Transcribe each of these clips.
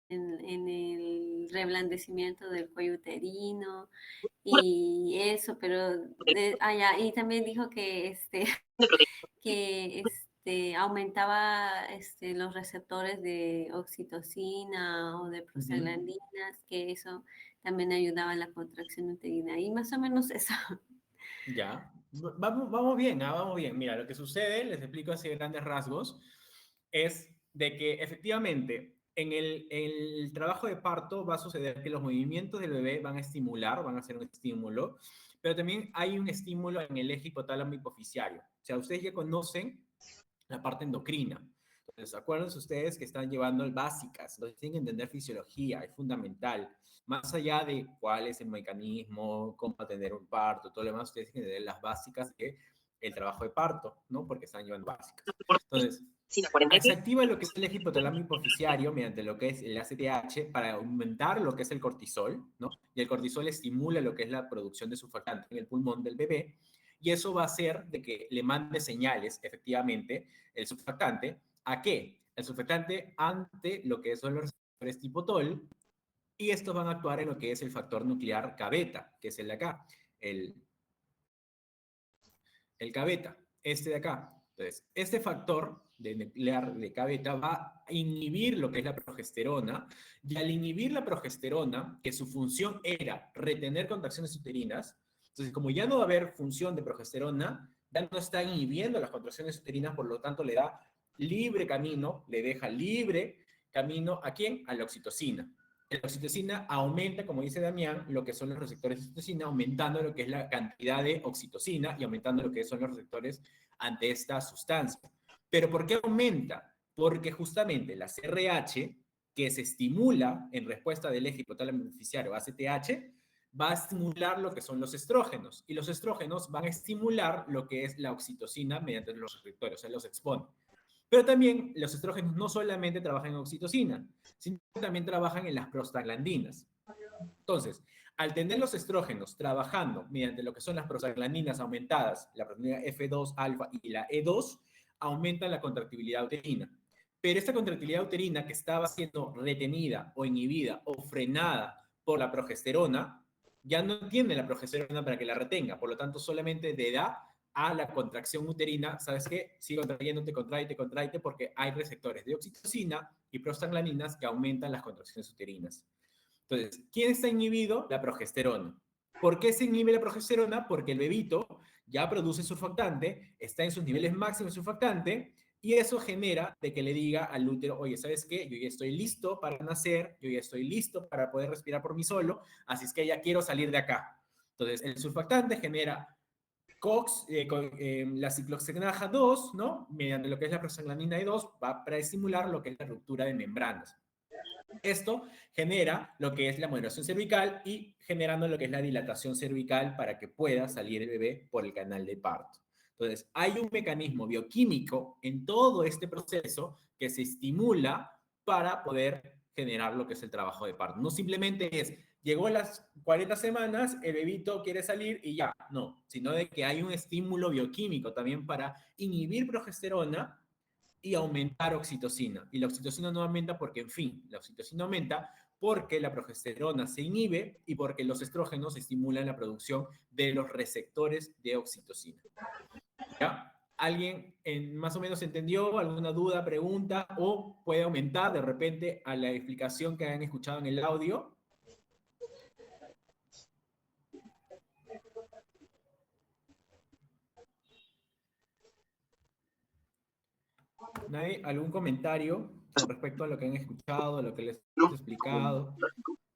en el reblandecimiento del cuello uterino y eso, pero ya, y también dijo que que aumentaba los receptores de oxitocina o de Ujú. prostaglandinas, que eso también ayudaba a la contracción uterina. Y más o menos eso. Ya, vamos bien, vamos bien. Mira, lo que sucede, les explico así de grandes rasgos, es de que efectivamente en el trabajo de parto va a suceder que los movimientos del bebé van a estimular, van a ser un estímulo, pero también hay un estímulo en el eje hipotálamo hipoficiario. O sea, ustedes ya conocen la parte endocrina. Entonces, acuérdense ustedes que están llevando básicas, entonces tienen que entender fisiología, es fundamental. Más allá de cuál es el mecanismo, cómo atender un parto, todo lo demás, ustedes tienen que entender las básicas del trabajo de parto, ¿no? Porque están llevando básicas. Entonces, se activa lo que es el eje hipotálamo hipoficiario mediante lo que es el ACTH para aumentar lo que es el cortisol, ¿no? Y el cortisol estimula lo que es la producción de surfactante en el pulmón del bebé, y eso va a hacer de que le mande señales, efectivamente, el surfactante, ¿a qué? El surfactante ante lo que son los receptores tipo TOL, y estos van a actuar en lo que es el factor nuclear K-beta, que es el de acá, el, el K-beta, este de acá. Entonces, este factor de nuclear de K-beta va a inhibir lo que es la progesterona, y al inhibir la progesterona, que su función era retener contracciones uterinas, entonces como ya no va a haber función de progesterona, ya no está inhibiendo las contracciones uterinas, por lo tanto le da libre camino, le deja libre camino ¿a quién? A la oxitocina. La oxitocina aumenta, como dice Damián, lo que son los receptores de oxitocina, aumentando lo que es la cantidad de oxitocina y aumentando lo que son los receptores ante esta sustancia. ¿Pero por qué aumenta? Porque justamente la CRH, que se estimula en respuesta del eje hipotálamo beneficiario ACTH, va a estimular lo que son los estrógenos, y los estrógenos van a estimular lo que es la oxitocina mediante los receptores, o sea, los expone. Pero también los estrógenos no solamente trabajan en oxitocina, sino que también trabajan en las prostaglandinas. Entonces, al tener los estrógenos trabajando mediante lo que son las prostaglandinas aumentadas, la proteína F2 alfa y la E2, aumentan la contractibilidad uterina. Pero esta contractibilidad uterina que estaba siendo retenida o inhibida o frenada por la progesterona, ya no tiene la progesterona para que la retenga, por lo tanto solamente le da a la contracción uterina, ¿sabes qué? Sigue contrayéndote, contraíte, contraíte, porque hay receptores de oxitocina y prostaglandinas que aumentan las contracciones uterinas. Entonces, ¿quién está inhibido? La progesterona. ¿Por qué se inhibe la progesterona? Porque el bebito ya produce surfactante, está en sus niveles máximos de surfactante, y eso genera de que le diga al útero, oye, ¿sabes qué? Yo ya estoy listo para nacer, yo ya estoy listo para poder respirar por mí solo, así es que ya quiero salir de acá. Entonces, el surfactante genera COX, la cicloxagenaja 2, ¿no? Mediante lo que es la prostaglandina E2, va para estimular lo que es la ruptura de membranas. Esto genera lo que es la moderación cervical y generando lo que es la dilatación cervical para que pueda salir el bebé por el canal de parto. Entonces, hay un mecanismo bioquímico en todo este proceso que se estimula para poder generar lo que es el trabajo de parto. No simplemente es, llegó a las 40 semanas, el bebito quiere salir y ya, no, sino de que hay un estímulo bioquímico también para inhibir progesterona y aumentar oxitocina. Y la oxitocina no aumenta porque, en fin, la oxitocina aumenta porque la progesterona se inhibe y porque los estrógenos estimulan la producción de los receptores de oxitocina. ¿Ya? ¿Alguien más o menos entendió? ¿Alguna duda, pregunta? ¿O puede aumentar de repente a la explicación que han escuchado en el audio? ¿Nadie? ¿Algún comentario con respecto a lo que han escuchado, a lo que les he explicado?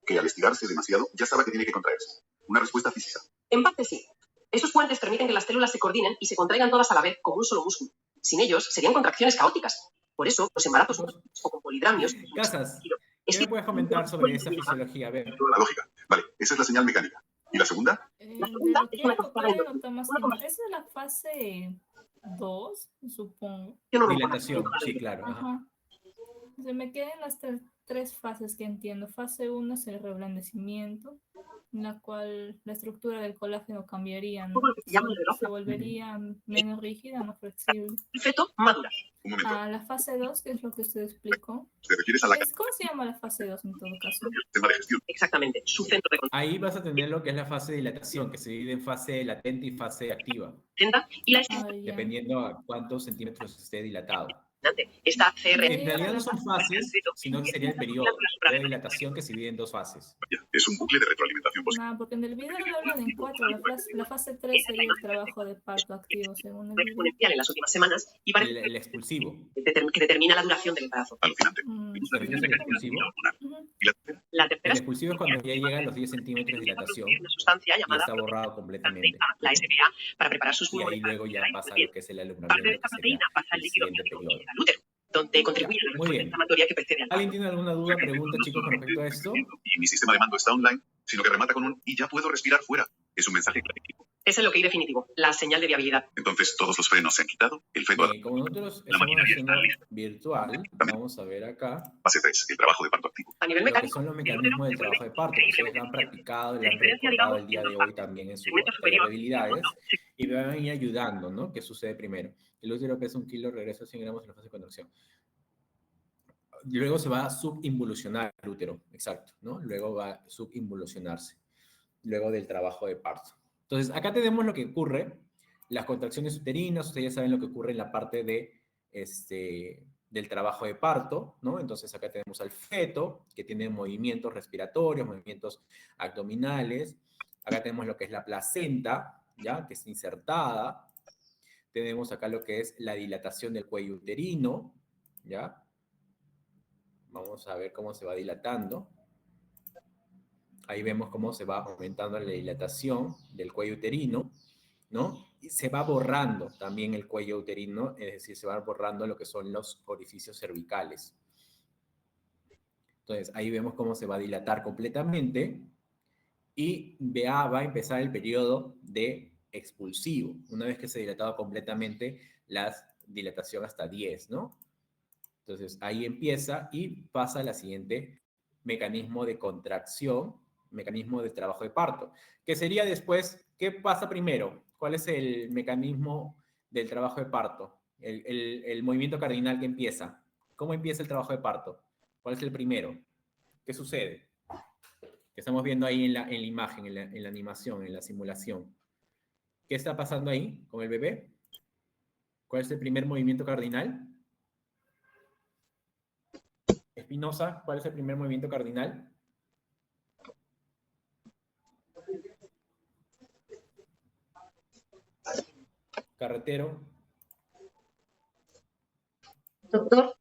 Que al estirarse demasiado ya sabe que tiene que contraerse. Una respuesta física. En parte sí. Estos puentes permiten que las células se coordinen y se contraigan todas a la vez como un solo músculo. Sin ellos serían contracciones caóticas. Por eso, los embarazos Chicos, o con polidramios... Casas, ¿qué me puedes comentar sobre esa fisiología? A ver. Toda la lógica. Vale, esa es la señal mecánica. ¿Y la segunda? De lo que todavía no tomas tiempo. Esa es la fase 2, supongo. Dilatación, sí, claro. Ajá. Ajá. Se me quedan las tres fases que entiendo. Fase 1 es el reblandecimiento, en la cual la estructura del colágeno cambiaría, ¿no? Se volvería menos rígida, más flexible. El feto madura. Un momento. A la fase 2, que es lo que usted explicó. ¿Te refieres a la ¿Cómo se llama la fase 2 en todo caso? sistema de gestión? Exactamente. Su centro de Ahí vas a tener lo que es la fase de dilatación, que se divide en fase latente y fase activa, contenta y la Ah, ya. dependiendo a cuántos centímetros esté dilatado. estimulante. Esta CR En realidad no son fases, sino que sería el periodo de dilatación que se divide en 2 fases. Ya, es un bucle de retroalimentación positiva. No, porque en el video lo hablan en 4. La fase 3 sería el trabajo de parto activo, según el video. exponencial en las últimas semanas y parece El expulsivo. que determina la duración del embarazo. Alucinante. ¿Te refieres al expulsivo? Ujú. ¿Y la tercera? La El tercera expulsivo es cuando ya llega a los 10 centímetros de dilatación es una sustancia y llamada está borrado completamente. la SPA, para preparar sus Y ahí pulmones. luego ya pasa lo que es el Parte de alumbramiento, que esta sería proteína pasa al el líquido siguiente amniótico periodo. al útero, donde contribuye a la muy respuesta bien. inflamatoria que precede al parto. ¿Alguien tiene alguna duda, pregunta, chicos, con respecto a esto? Y mi sistema de mando está online, sino que remata con un y ya puedo respirar fuera. Es un mensaje clarísimo. Es el OK definitivo, la señal de viabilidad. Entonces, todos los frenos se han quitado. El feto Bien, como nosotros estamos haciendo virtual, vamos a ver acá fase 3, el trabajo de parto activo. A nivel lo que mecánico, son los mecanismos del trabajo de parto, que ustedes lo han practicado y lo han recordado el día de hoy también en su taller de habilidades, y me van a ir ayudando, ¿no? ¿Qué sucede primero? El útero pesa 1 kilo, regresa a 100 gramos en la fase de contracción. Luego se va a subinvolucionar el útero, exacto, ¿no? Luego va a subinvolucionarse, luego del trabajo de parto. Entonces, acá tenemos lo que ocurre, las contracciones uterinas, ustedes ya saben lo que ocurre en la parte de, del trabajo de parto, ¿no? Entonces, acá tenemos al feto, que tiene movimientos respiratorios, movimientos abdominales. Acá tenemos lo que es la placenta, ¿ya? Que es insertada. Tenemos acá lo que es la dilatación del cuello uterino, ¿ya? Vamos a ver cómo se va dilatando. Ahí vemos cómo se va aumentando la dilatación del cuello uterino, ¿no? Y se va borrando también el cuello uterino, es decir, se va borrando lo que son los orificios cervicales. Entonces, ahí vemos cómo se va a dilatar completamente y va a empezar el periodo de expulsivo. Una vez que se ha dilatado completamente, la dilatación hasta 10, ¿no? Entonces, ahí empieza y pasa a la siguiente mecanismo de contracción, mecanismo de trabajo de parto, que sería después, ¿qué pasa primero? ¿Cuál es el mecanismo del trabajo de parto? El movimiento cardinal que empieza. ¿Cómo empieza el trabajo de parto? ¿Cuál es el primero? ¿Qué sucede? Que estamos viendo ahí en la imagen, en la animación, en la simulación. ¿Qué está pasando ahí con el bebé? ¿Cuál es el primer movimiento cardinal? Espinosa, ¿cuál es el primer movimiento cardinal? Carretero. Doctor,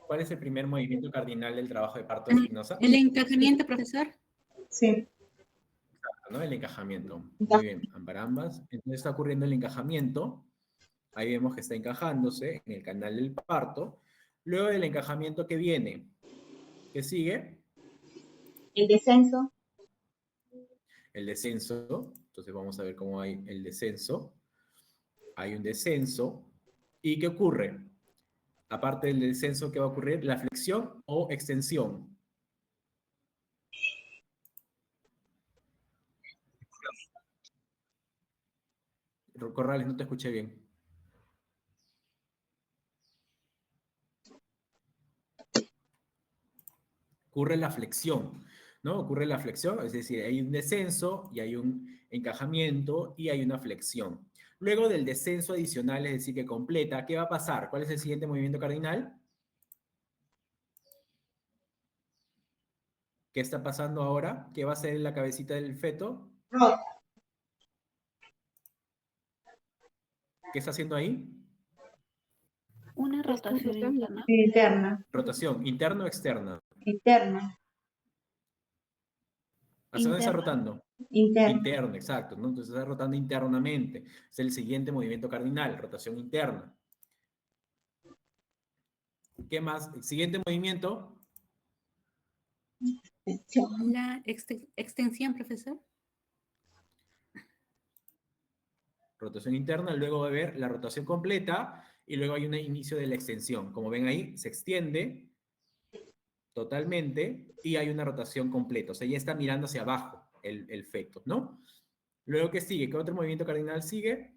¿Cuál es el primer movimiento cardinal del trabajo de parto de Espinosa? El encajamiento, profesor. sí. ¿No? El encajamiento. Muy bien, para ambas. Entonces está ocurriendo el encajamiento. Ahí vemos que está encajándose en el canal del parto. Luego del encajamiento, ¿qué viene? ¿Qué sigue? El descenso, El descenso. Entonces vamos a ver cómo hay el descenso. Hay un descenso. ¿Y qué ocurre? Aparte del descenso, ¿qué va a ocurrir? ¿La flexión o extensión? Corrales, no te escuché bien. Ocurre la flexión, ¿no? Ocurre la flexión, es decir, hay un descenso y hay un encajamiento y hay una flexión. Luego del descenso adicional, es decir, que completa, ¿qué va a pasar? ¿Cuál es el siguiente movimiento cardinal? ¿Qué está pasando ahora? ¿Qué va a hacer en la cabecita del feto? rota, ¿Qué está haciendo ahí? Una rotación interna. interna, Rotación, ¿interna o externa? interna, ¿Hacia dónde está Interna. rotando? interna, Interno, exacto, ¿no? Entonces está rotando internamente. Es el siguiente movimiento cardinal, rotación interna. ¿Qué más? El siguiente movimiento, La extensión, profesor. rotación interna, luego va a haber la rotación completa y luego hay un inicio de la extensión. Como ven ahí, se extiende totalmente y hay una rotación completa. O sea, ya está mirando hacia abajo el feto, ¿no? Luego, ¿qué sigue? ¿Qué otro movimiento cardinal sigue?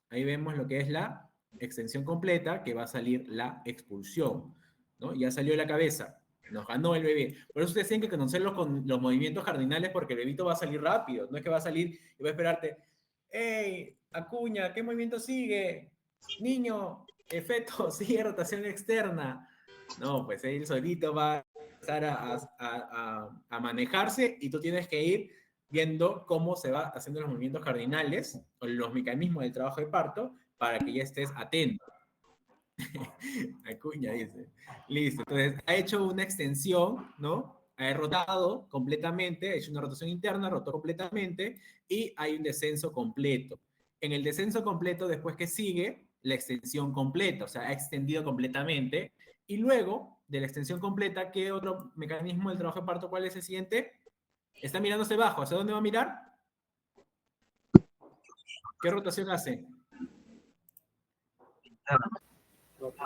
Ahí vemos lo que es la extensión completa, que va a salir la expulsión, ¿no? Ya salió la cabeza, nos ganó el bebé. Por eso ustedes tienen que conocerlo con los movimientos cardinales, porque el bebito va a salir rápido, no es que va a salir y va a esperarte, ¡hey, Acuña, qué movimiento sigue! Niño, feto, sigue rotación externa. No, pues él solito va a empezar a manejarse y tú tienes que ir viendo cómo se va haciendo los movimientos cardinales o los mecanismos del trabajo de parto para que ya estés atento. Acuña dice. Listo, entonces ha hecho una extensión, ¿no? Ha rotado completamente, ha hecho una rotación interna, rotó completamente y hay un descenso completo. En el descenso completo, después que sigue, la extensión completa, o sea, ha extendido completamente. Y luego de la extensión completa, ¿qué otro mecanismo del trabajo de parto? ¿Cuál es el siguiente? Está mirándose abajo. ¿Hacia dónde va a mirar? ¿Qué rotación hace?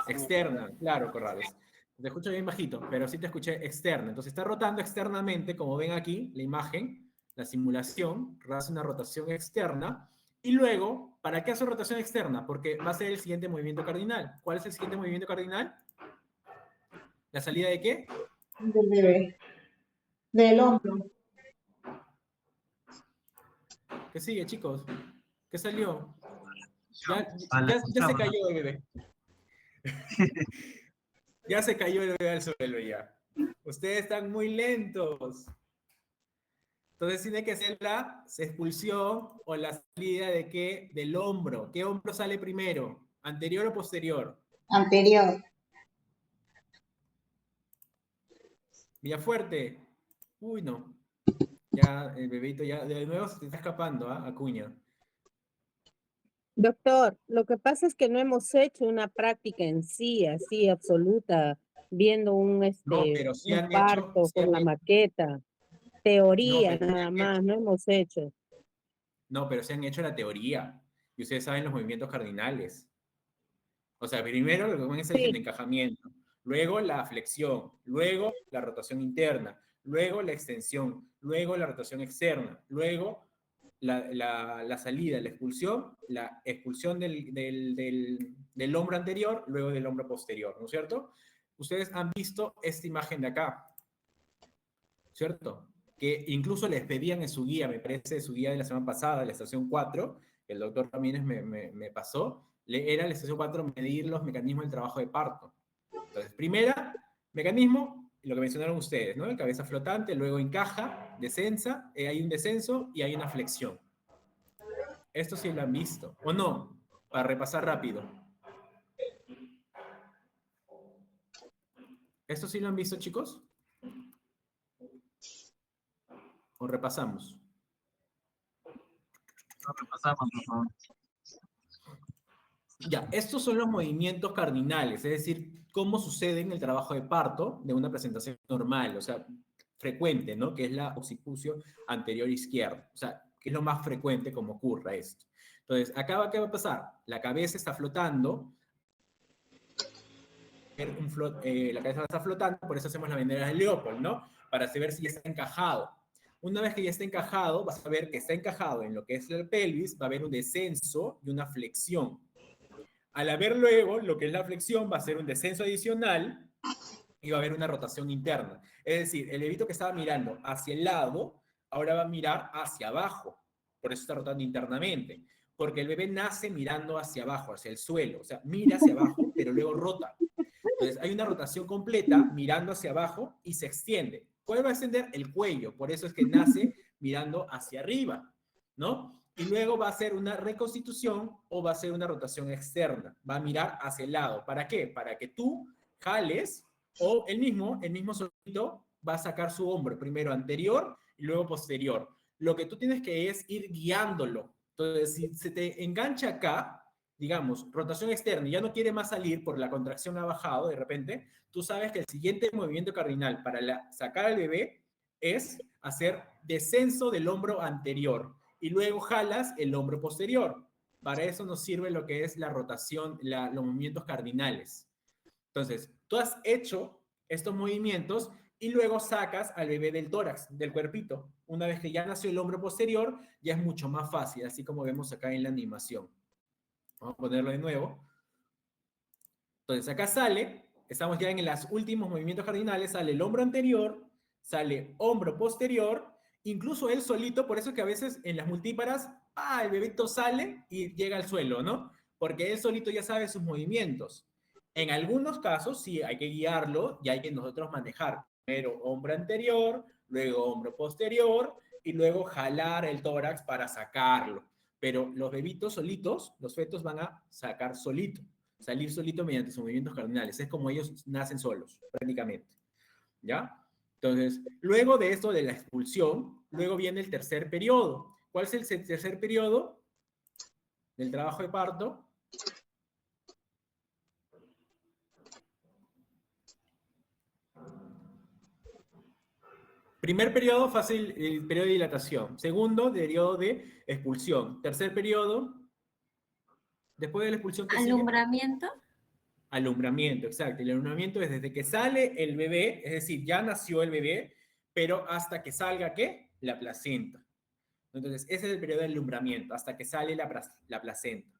Externa, claro, Corrales. Te escucho bien bajito, pero sí te escuché externa. Entonces está rotando externamente, como ven aquí, la imagen, la simulación, hace una rotación externa. Y luego, ¿para qué hace rotación externa? Porque va a ser el siguiente movimiento cardinal. ¿Cuál es el siguiente movimiento cardinal? ¿La salida de qué? Del bebé. Del hombro. ¿Qué sigue, chicos? ¿Qué salió? Ya se cayó el bebé. Ya se cayó el bebé al suelo ya. Ustedes están muy lentos. Entonces tiene que ser la expulsión o la salida de qué? Del hombro. ¿Qué hombro sale primero? ¿Anterior o posterior? Anterior. Villafuerte. Uy, no. Ya el bebito ya de nuevo se te está escapando, ¿ah? Acuña. Doctor, lo que pasa es que no hemos hecho una práctica en sí, así absoluta, viendo No, pero sí un han hecho, parto con la maqueta. Teoría nada más, no hemos hecho. No, pero se han hecho la teoría. Y ustedes saben los movimientos cardinales. O sea, primero lo que comienza es el encajamiento, luego la flexión, luego la rotación interna, luego la extensión, luego la rotación externa, luego la salida, la expulsión del hombro anterior, luego del hombro posterior, ¿no es cierto? Ustedes han visto esta imagen de acá, ¿cierto? Que incluso les pedían en su guía, me parece, su guía de la semana pasada, de la estación 4, que el doctor Ramírez me pasó, era la estación 4 medir los mecanismos del trabajo de parto. Entonces, primera, mecanismo, lo que mencionaron ustedes, ¿no? El cabeza flotante, luego encaja, descensa, hay un descenso y hay una flexión. Esto sí lo han visto, ¿o no? Para repasar rápido. ¿Esto sí lo han visto, chicos? ¿O repasamos? Repasamos, por favor. Ya, estos son los movimientos cardinales, es decir, cómo sucede en el trabajo de parto de una presentación normal, o sea, frecuente, ¿no? Que es la occipucio anterior izquierda, o sea, que es lo más frecuente como ocurra esto. Entonces, acá, ¿qué va a pasar? La cabeza está flotando, la cabeza está flotando, por eso hacemos la bandera de Leopold, ¿no? Para saber si ya está encajado. Una vez que ya está encajado, vas a ver que está encajado en lo que es el pelvis, va a haber un descenso y una flexión. Al haber luego lo que es la flexión, va a ser un descenso adicional y va a haber una rotación interna. Es decir, el bebito que estaba mirando hacia el lado, ahora va a mirar hacia abajo. Por eso está rotando internamente. Porque el bebé nace mirando hacia abajo, hacia el suelo. O sea, mira hacia abajo, pero luego rota. Entonces, hay una rotación completa mirando hacia abajo y se extiende. ¿Cuál va a extender? El cuello. Por eso es que nace mirando hacia arriba, ¿no? Y luego va a hacer una reconstitución o va a hacer una rotación externa. Va a mirar hacia el lado. ¿Para qué? Para que tú jales o el mismo solito va a sacar su hombro, primero anterior y luego posterior. Lo que tú tienes que es ir guiándolo. Entonces, si se te engancha acá, digamos, rotación externa y ya no quiere más salir por la contracción ha bajado de repente, tú sabes que el siguiente movimiento cardinal para sacar al bebé es hacer descenso del hombro anterior y luego jalas el hombro posterior. Para eso nos sirve lo que es la rotación, los movimientos cardinales. Entonces, tú has hecho estos movimientos y luego sacas al bebé del tórax, del cuerpito. Una vez que ya nació el hombro posterior, ya es mucho más fácil, así como vemos acá en la animación. Vamos a ponerlo de nuevo. Entonces acá sale, estamos ya en los últimos movimientos cardinales, sale el hombro anterior, sale hombro posterior, incluso él solito, por eso es que a veces en las multíparas, el bebito sale y llega al suelo, ¿no? Porque él solito ya sabe sus movimientos. En algunos casos sí hay que guiarlo y hay que nosotros manejar. Primero hombro anterior, luego hombro posterior y luego jalar el tórax para sacarlo. Pero los bebitos solitos, los fetos van a sacar solito, salir solito mediante sus movimientos cardinales. Es como ellos nacen solos, prácticamente. ¿Ya? Entonces, luego de esto de la expulsión, luego viene el tercer periodo. ¿Cuál es el tercer periodo del trabajo de parto? Primer periodo, fácil, el periodo de dilatación. Segundo, periodo de expulsión. Tercer periodo, después de la expulsión, ¿qué sigue? Alumbramiento. Alumbramiento, exacto. El alumbramiento es desde que sale el bebé, es decir, ya nació el bebé, pero hasta que salga, ¿qué? La placenta. Entonces, ese es el periodo de alumbramiento, hasta que sale la placenta.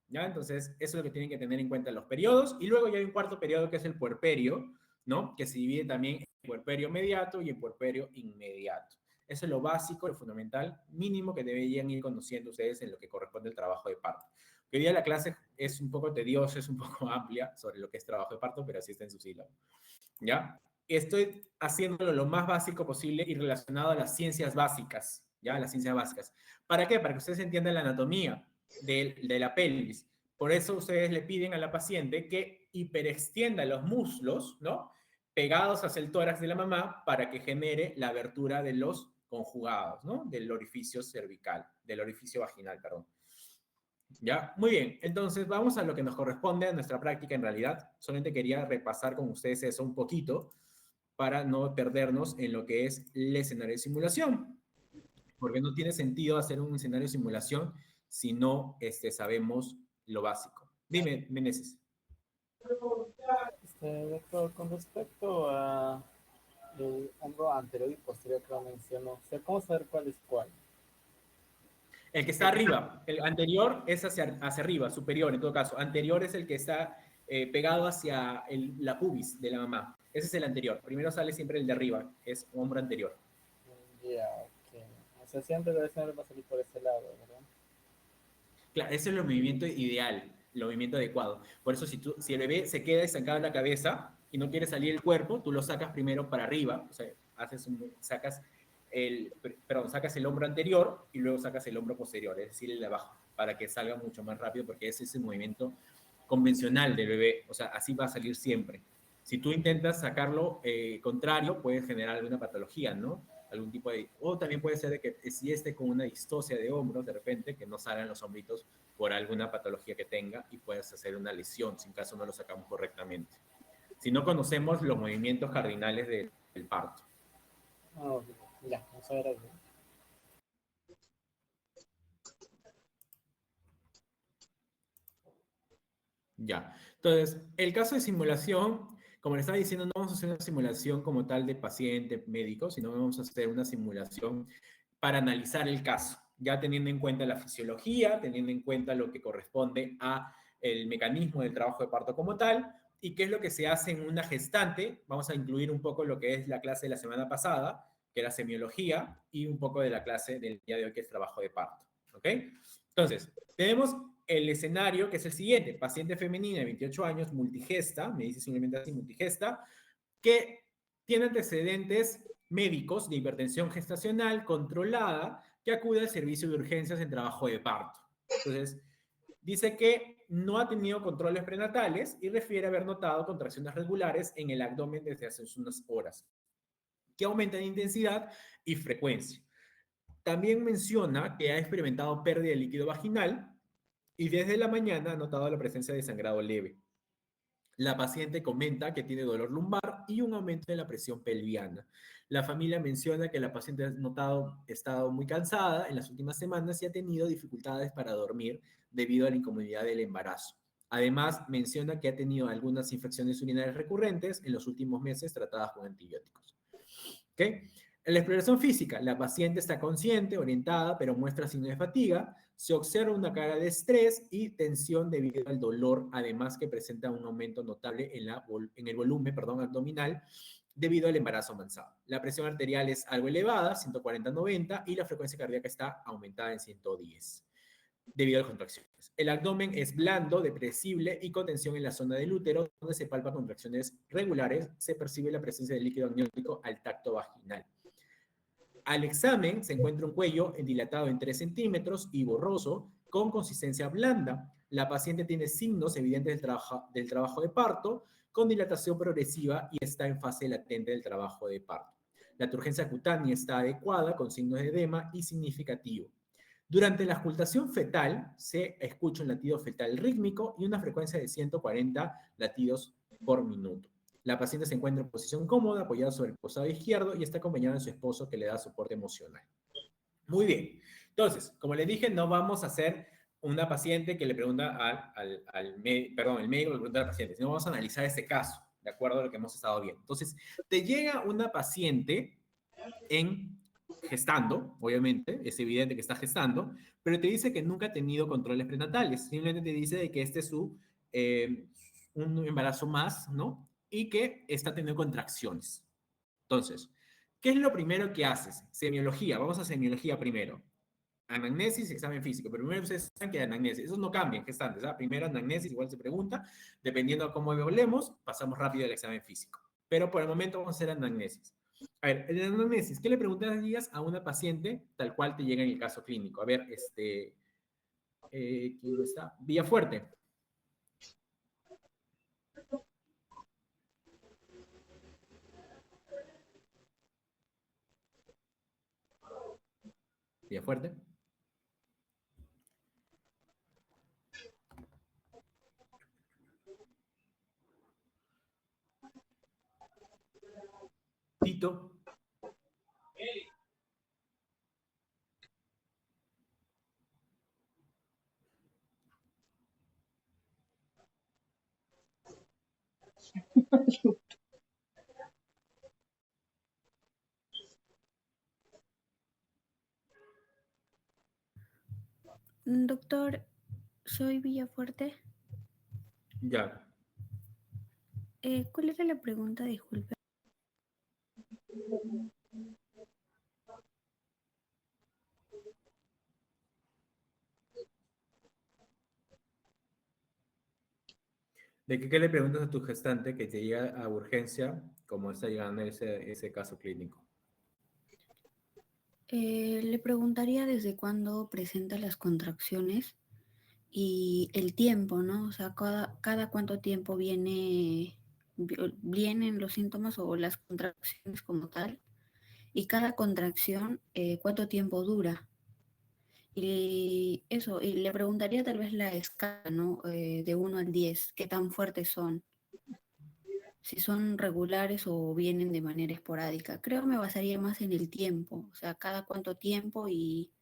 ¿Ya? Entonces, eso es lo que tienen que tener en cuenta los periodos. Y luego ya hay un cuarto periodo que es el puerperio, ¿no? Que se divide también en puerperio mediato y en puerperio inmediato. Eso es lo básico, lo fundamental, mínimo que deberían ir conociendo ustedes en lo que corresponde al trabajo de parto. Hoy día la clase es un poco tediosa, es un poco amplia sobre lo que es trabajo de parto, pero así está en su sílabo. ¿Ya? Estoy haciéndolo lo más básico posible y relacionado a las ciencias básicas, ¿ya? Las ciencias básicas. ¿Para qué? Para que ustedes entiendan la anatomía de la pelvis. Por eso ustedes le piden a la paciente que hiperextienda los muslos, ¿no? Pegados hacia el tórax de la mamá para que genere la abertura de los conjugados, ¿no? Del orificio cervical, del orificio vaginal, perdón. ¿Ya? Muy bien, entonces vamos a lo que nos corresponde a nuestra práctica en realidad. Solamente quería repasar con ustedes eso un poquito para no perdernos en lo que es el escenario de simulación. Porque no tiene sentido hacer un escenario de simulación si no sabemos lo básico. Dime, Meneses. Doctor, con respecto a el hombro anterior y posterior que lo mencionó, ¿cómo saber cuál es cuál? El que está arriba. El anterior es hacia arriba, superior en todo caso. Anterior es el que está pegado hacia la pubis de la mamá. Ese es el anterior. Primero sale siempre el de arriba, es hombro anterior. Ya, ok. O sea, siempre debe ser va a salir por ese lado, ¿verdad? Claro, ese es el movimiento ideal, el movimiento adecuado. Por eso si el bebé se queda estancado en la cabeza y no quiere salir el cuerpo, tú lo sacas primero para arriba, o sea, sacas el hombro anterior y luego sacas el hombro posterior, es decir, el de abajo, para que salga mucho más rápido, porque ese es el movimiento convencional del bebé, o sea, así va a salir siempre. Si tú intentas sacarlo contrario, puede generar alguna patología, ¿no? Algún tipo de... O también puede ser de que si esté con una distocia de hombros, de repente, que no salgan los hombritos por alguna patología que tenga y puedas hacer una lesión, si en caso no lo sacamos correctamente. Si no conocemos los movimientos cardinales del parto. Ya, vamos a ver algo. Ya. Entonces, el caso de simulación, como le estaba diciendo, no vamos a hacer una simulación como tal de paciente médico, sino vamos a hacer una simulación para analizar el caso, ya teniendo en cuenta la fisiología, teniendo en cuenta lo que corresponde a el mecanismo del trabajo de parto como tal, y qué es lo que se hace en una gestante. Vamos a incluir un poco lo que es la clase de la semana pasada, que era semiología, y un poco de la clase del día de hoy, que es trabajo de parto. ¿Ok? Entonces, tenemos el escenario, que es el siguiente: paciente femenina de 28 años, multigesta, me dice simplemente así, multigesta, que tiene antecedentes médicos de hipertensión gestacional controlada, que acude al servicio de urgencias en trabajo de parto. Entonces, dice que no ha tenido controles prenatales y refiere haber notado contracciones regulares en el abdomen desde hace unas horas, que aumentan en intensidad y frecuencia. También menciona que ha experimentado pérdida de líquido vaginal y desde la mañana ha notado la presencia de sangrado leve. La paciente comenta que tiene dolor lumbar y un aumento de la presión pelviana. La familia menciona que la paciente ha estado muy cansada en las últimas semanas y ha tenido dificultades para dormir debido a la incomodidad del embarazo. Además, menciona que ha tenido algunas infecciones urinarias recurrentes en los últimos meses tratadas con antibióticos. ¿Okay? En la exploración física, la paciente está consciente, orientada, pero muestra signos de fatiga. Se observa una carga de estrés y tensión debido al dolor, además que presenta un aumento notable en el volumen, abdominal debido al embarazo avanzado. La presión arterial es algo elevada, 140/90, y la frecuencia cardíaca está aumentada en 110 debido a las contracciones. El abdomen es blando, depresible y con tensión en la zona del útero, donde se palpa contracciones regulares, se percibe la presencia de líquido amniótico al tacto vaginal. Al examen se encuentra un cuello dilatado en 3 centímetros y borroso, con consistencia blanda. La paciente tiene signos evidentes del trabajo de parto, con dilatación progresiva y está en fase latente del trabajo de parto. La turgencia cutánea está adecuada, con signos de edema y significativo. Durante la auscultación fetal se escucha un latido fetal rítmico y una frecuencia de 140 latidos por minuto. La paciente se encuentra en posición cómoda, apoyada sobre el costado izquierdo y está acompañada de su esposo que le da soporte emocional. Muy bien. Entonces, como les dije, no vamos a hacer una paciente que le pregunta el médico le pregunta al paciente, sino vamos a analizar este caso, de acuerdo a lo que hemos estado viendo. Entonces, te llega una paciente gestando, obviamente, es evidente que está gestando, pero te dice que nunca ha tenido controles prenatales. Simplemente te dice de que este es un embarazo más, ¿no? Y que está teniendo contracciones. Entonces, ¿qué es lo primero que haces? Semiología, vamos a semiología primero. Anamnesis, examen físico. Pero primero ustedes saben que anamnesis, eso no cambia en gestantes, ¿ah? Primero anamnesis, igual se pregunta, dependiendo de cómo evaluemos, pasamos rápido al examen físico. Pero por el momento vamos a hacer anamnesis. A ver, en la anamnesis, ¿qué le preguntarías a una paciente tal cual te llega en el caso clínico? A ver, ¿quién está? Villafuerte. Villafuerte. Tito. Doctor, soy Villafuerte. Ya. ¿Cuál era la pregunta? Disculpe. ¿De qué le preguntas a tu gestante que te llega a urgencia, como está llegando ese caso clínico? Le preguntaría desde cuándo presenta las contracciones y el tiempo, ¿no? O sea, cada cuánto tiempo vienen los síntomas o las contracciones como tal, y cada contracción, cuánto tiempo dura. Y eso, y le preguntaría tal vez la escala, ¿no? De 1 al 10, qué tan fuertes son, si son regulares o vienen de manera esporádica. Creo que me basaría más en el tiempo, o sea, cada cuánto tiempo y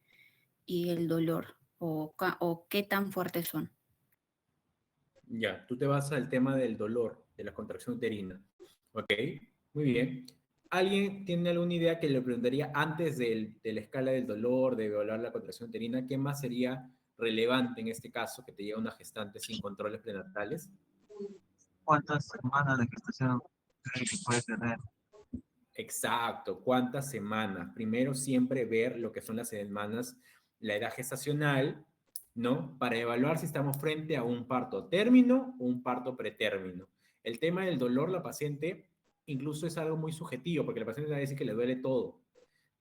el dolor, o qué tan fuertes son. Ya, tú te vas al tema del dolor, de la contracción uterina. ¿Ok? Muy bien. ¿Alguien tiene alguna idea que le preguntaría antes de la escala del dolor, de evaluar la contracción uterina? ¿Qué más sería relevante en este caso que te llega una gestante sin controles prenatales? ¿Cuántas semanas de gestación cree que puede tener? Exacto, ¿cuántas semanas? Primero siempre ver lo que son las semanas, la edad gestacional, ¿no? Para evaluar si estamos frente a un parto término o un parto pretérmino. El tema del dolor, la paciente incluso es algo muy subjetivo, porque la paciente va a decir que le duele todo,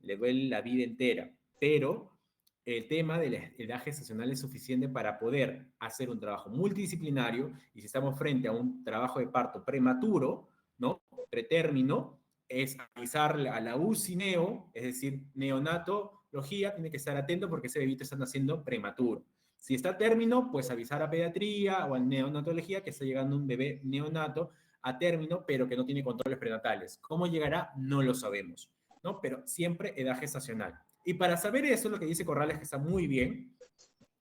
le duele la vida entera, pero el tema de la edad gestacional es suficiente para poder hacer un trabajo multidisciplinario, y si estamos frente a un trabajo de parto prematuro, ¿no? Pretérmino, es avisar a la UCI neo, es decir, neonatología, tiene que estar atento porque ese bebito está naciendo prematuro. Si está a término, pues avisar a pediatría o a neonatología que está llegando un bebé neonato a término, pero que no tiene controles prenatales. ¿Cómo llegará? No lo sabemos, ¿no? Pero siempre edad gestacional. Y para saber eso, lo que dice Corrales, que está muy bien,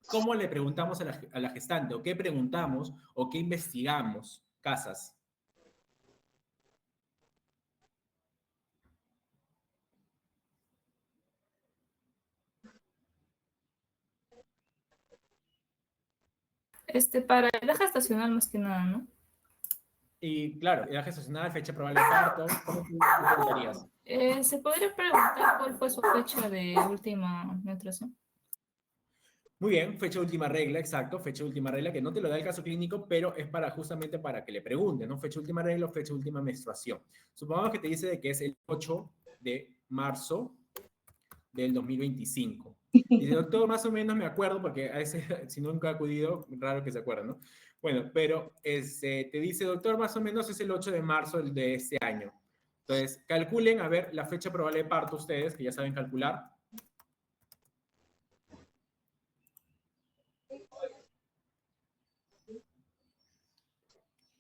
¿cómo le preguntamos a la gestante? ¿O qué preguntamos? ¿O qué investigamos? Casas. Para edad gestacional más que nada, ¿no? Y claro, edad gestacional, fecha probable de parto, ¿cómo tú preguntarías? ¿Se podría preguntar cuál fue su fecha de última menstruación? Muy bien, fecha de última regla, exacto, fecha de última regla, que no te lo da el caso clínico, pero es para justamente para que le pregunten, ¿no? Fecha de última regla o fecha de última menstruación. Supongamos que te dice de que es el 8 de marzo del 2025. Dice, doctor, más o menos me acuerdo, porque a veces, si nunca ha acudido, raro que se acuerden, ¿no? Bueno, pero te dice, doctor, más o menos es el 8 de marzo de este año. Entonces, calculen, a ver, la fecha probable de parto ustedes, que ya saben calcular.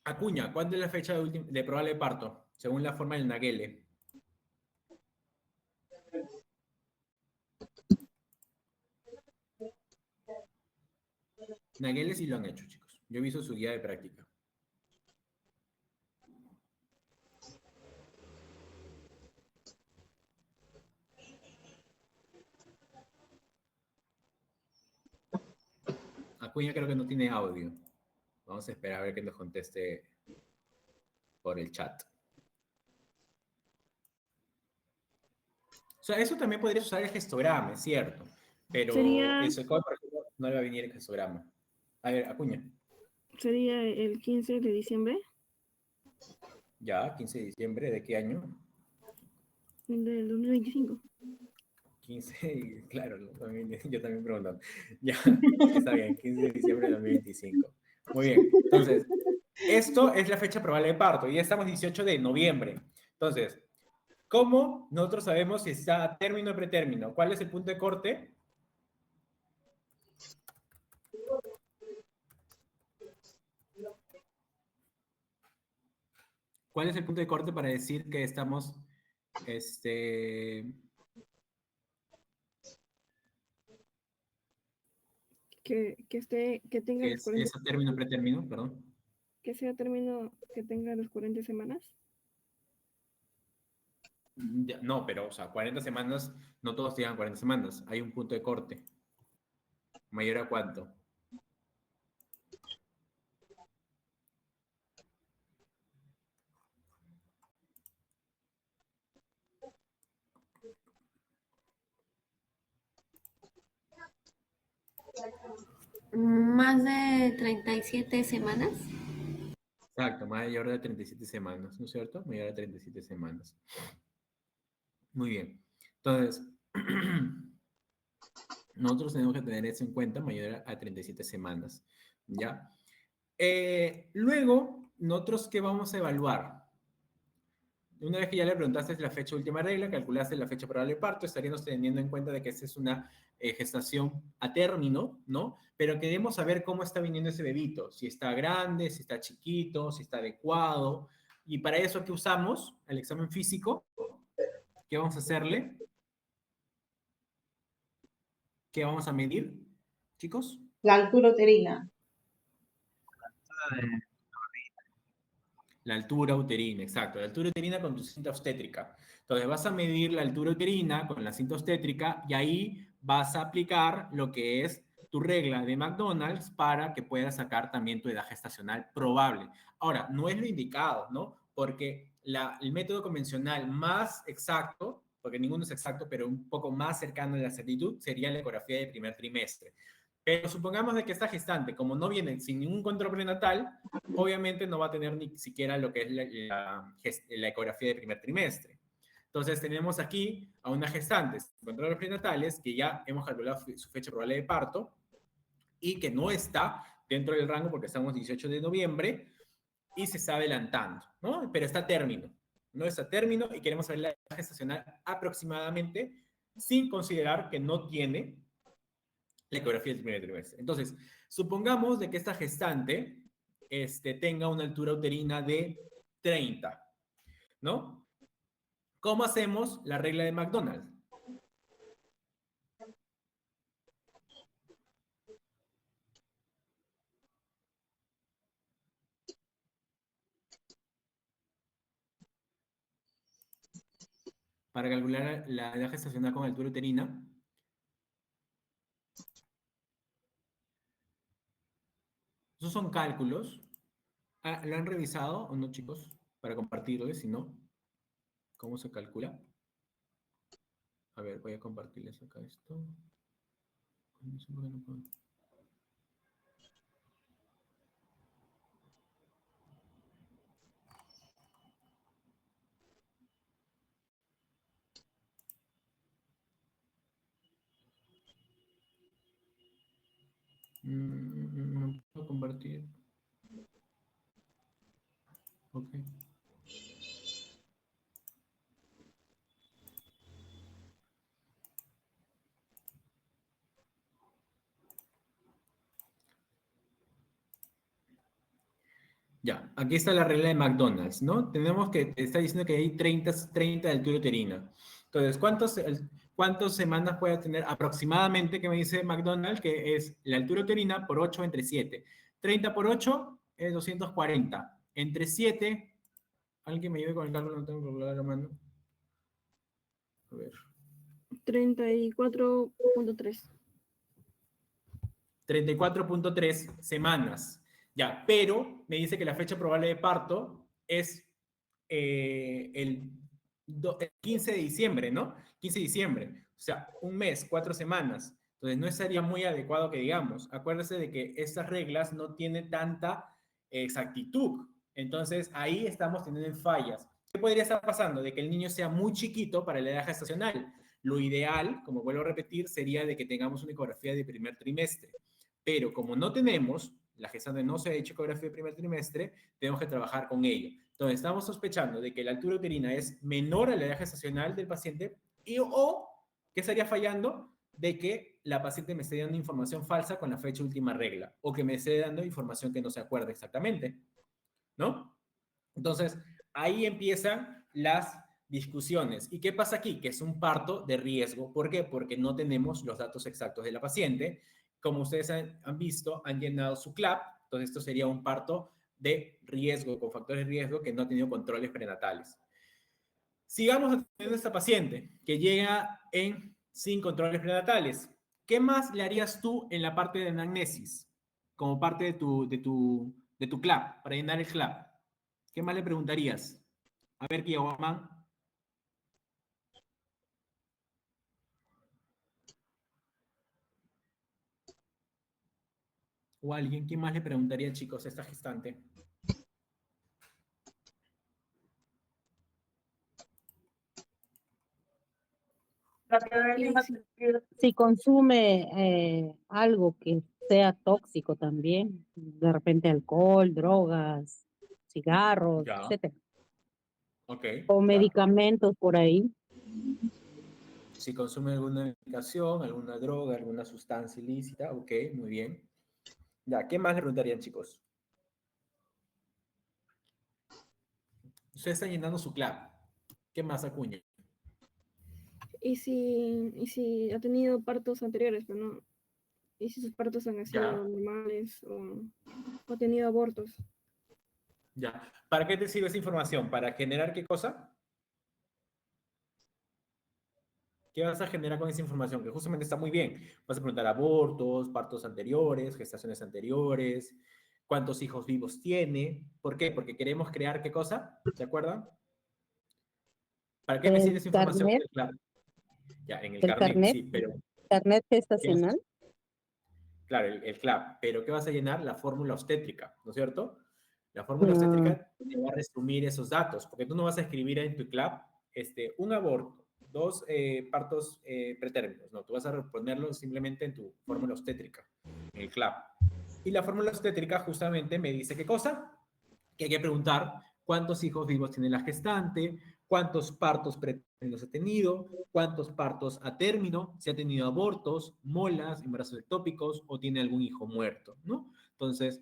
Acuña, ¿cuándo es la fecha de probable parto? Según la forma del Naguele. Naguele sí lo han hecho, chicos. Yo he visto su guía de práctica. Acuña creo que no tiene audio. Vamos a esperar a ver que nos conteste por el chat. O sea, eso también podrías usar el gestograma, es cierto. Pero Sería- el SECOL, por ejemplo, no le va a venir el gestograma. A ver, Acuña. Sería el 15 de diciembre Ya, 15 de diciembre, ¿de qué año? del 2025. 15, claro, yo también preguntando. Ya, está bien, 15 de diciembre de 2025. Muy bien, entonces, esto es la fecha probable de parto. Y ya estamos 18 de noviembre. Entonces, ¿cómo nosotros sabemos si está a término o pretérmino? ¿Cuál es el punto de corte? ¿Cuál es el punto de corte para decir que estamos, Que tenga que los 40, es a término o pretérmino, perdón? que sea término que tenga los 40 semanas. No, pero, o sea, 40 semanas, no todos llegan 40 semanas. Hay un punto de corte. ¿Mayor a cuánto? Más de 37 semanas. Exacto, mayor de 37 semanas, ¿no es cierto? Mayor de 37 semanas. Muy bien. Entonces, nosotros tenemos que tener eso en cuenta, mayor a 37 semanas. ¿Ya? Luego, nosotros, ¿qué vamos a evaluar? Una vez que ya le preguntaste la fecha última regla, calculaste la fecha probable de parto, estaríamos teniendo en cuenta de que esta es una gestación a término, ¿no? Pero queremos saber cómo está viniendo ese bebito, si está grande, si está chiquito, si está adecuado. Y para eso, ¿qué usamos? El examen físico. ¿Qué vamos a hacerle? ¿Qué vamos a medir, chicos? La altura uterina. La altura uterina, exacto. La altura uterina con tu cinta obstétrica. Entonces vas a medir la altura uterina con la cinta obstétrica y ahí vas a aplicar lo que es tu regla de McDonald's para que puedas sacar también tu edad gestacional probable. Ahora, no es lo indicado, ¿no? Porque el método convencional más exacto, porque ninguno es exacto, pero un poco más cercano a la exactitud, sería la ecografía de primer trimestre. Pero supongamos de que esta gestante, como no viene sin ningún control prenatal, obviamente no va a tener ni siquiera lo que es la ecografía de primer trimestre. Entonces tenemos aquí a una gestante sin controles prenatales que ya hemos calculado su fecha probable de parto y que no está dentro del rango porque estamos 18 de noviembre y se está adelantando, ¿no? Pero está a término, no está a término y queremos saber la edad gestacional aproximadamente sin considerar que no tiene la ecografía del primer trimestre. Entonces, supongamos de que esta gestante tenga una altura uterina de 30, ¿no? ¿Cómo hacemos la regla de McDonald's? Para calcular la edad gestacional con altura uterina. Esos son cálculos. Ah, ¿lo han revisado o no, chicos? Para compartirles, si no, ¿cómo se calcula? A ver, voy a compartirles acá esto. No sé por qué no puedo. No puedo compartir. Ok. Ya, aquí está la regla de McDonald's, ¿no? Tenemos que, te está diciendo que hay 30 de altura uterina. Entonces, ¿cuántas semanas puede tener aproximadamente, que me dice McDonald's, que es la altura uterina por 8 entre 7? 30 por 8 es 240. Entre 7, ¿alguien me ayude con el cálculo? No tengo el calculador a la mano. A ver. 34.3. 34.3 semanas. Ya, pero me dice que la fecha probable de parto es el 15 de diciembre, ¿no? 15 de diciembre. O sea, un mes, 4 semanas. Entonces, no sería muy adecuado que digamos. Acuérdese de que estas reglas no tienen tanta exactitud. Entonces, ahí estamos teniendo fallas. ¿Qué podría estar pasando? De que el niño sea muy chiquito para la edad gestacional. Lo ideal, como vuelvo a repetir, sería de que tengamos una ecografía de primer trimestre. Pero como no tenemos, la gestante no se ha hecho ecografía de primer trimestre, tenemos que trabajar con ello. Entonces, estamos sospechando de que la altura uterina es menor a la edad gestacional del paciente o, ¿qué estaría fallando? De que la paciente me esté dando información falsa con la fecha última regla o que me esté dando información que no se acuerda exactamente, ¿no? Entonces, ahí empiezan las discusiones. ¿Y qué pasa aquí? Que es un parto de riesgo. ¿Por qué? Porque no tenemos los datos exactos de la paciente. Como ustedes han visto, han llenado su CLAP, entonces esto sería un parto de riesgo, con factores de riesgo que no ha tenido controles prenatales. Sigamos atendiendo a esta paciente que llega sin controles prenatales. ¿Qué más le harías tú en la parte de anamnesis? Como parte de tu CLAP, para llenar el CLAP. ¿Qué más le preguntarías? A ver, Kiawaman. O alguien, ¿quién más le preguntaría, chicos, a esta gestante? Si consume algo que sea tóxico también, de repente alcohol, drogas, cigarros, Ya. etcétera. Ok. O Ya. medicamentos por ahí. Si consume alguna medicación, alguna droga, alguna sustancia ilícita, ok, muy bien. Ya, ¿qué más le preguntarían, chicos? Ustedes están llenando su CLAP. ¿Qué más, Acuña? ¿Y si ha tenido partos anteriores, pero no? ¿Y si sus partos han sido Ya. normales o ha tenido abortos? Ya. ¿Para qué te sirve esa información? ¿Para generar qué cosa? ¿Qué vas a generar con esa información? Que justamente está muy bien. Vas a preguntar abortos, partos anteriores, gestaciones anteriores, cuántos hijos vivos tiene. ¿Por qué? Porque queremos crear qué cosa, ¿se acuerdan? ¿Para qué me sirve El esa información? carnet, Claro. Ya, en el el carnet, carnet, sí, pero carnet ¿qué vas a gestacional. Claro, el CLAP, pero ¿qué vas a llenar? La fórmula obstétrica, ¿no es cierto? La fórmula Mm, obstétrica te va a resumir esos datos, porque tú no vas a escribir en tu CLAP un aborto, 2 partos pretérminos, no, tú vas a ponerlo simplemente en tu fórmula obstétrica, en el CLAP. Y la fórmula obstétrica justamente me dice qué cosa, que hay que preguntar cuántos hijos vivos tiene la gestante, cuántos partos pretéritos ha tenido, cuántos partos a término, si ha tenido abortos, molas, embarazos ectópicos o tiene algún hijo muerto, ¿no? Entonces,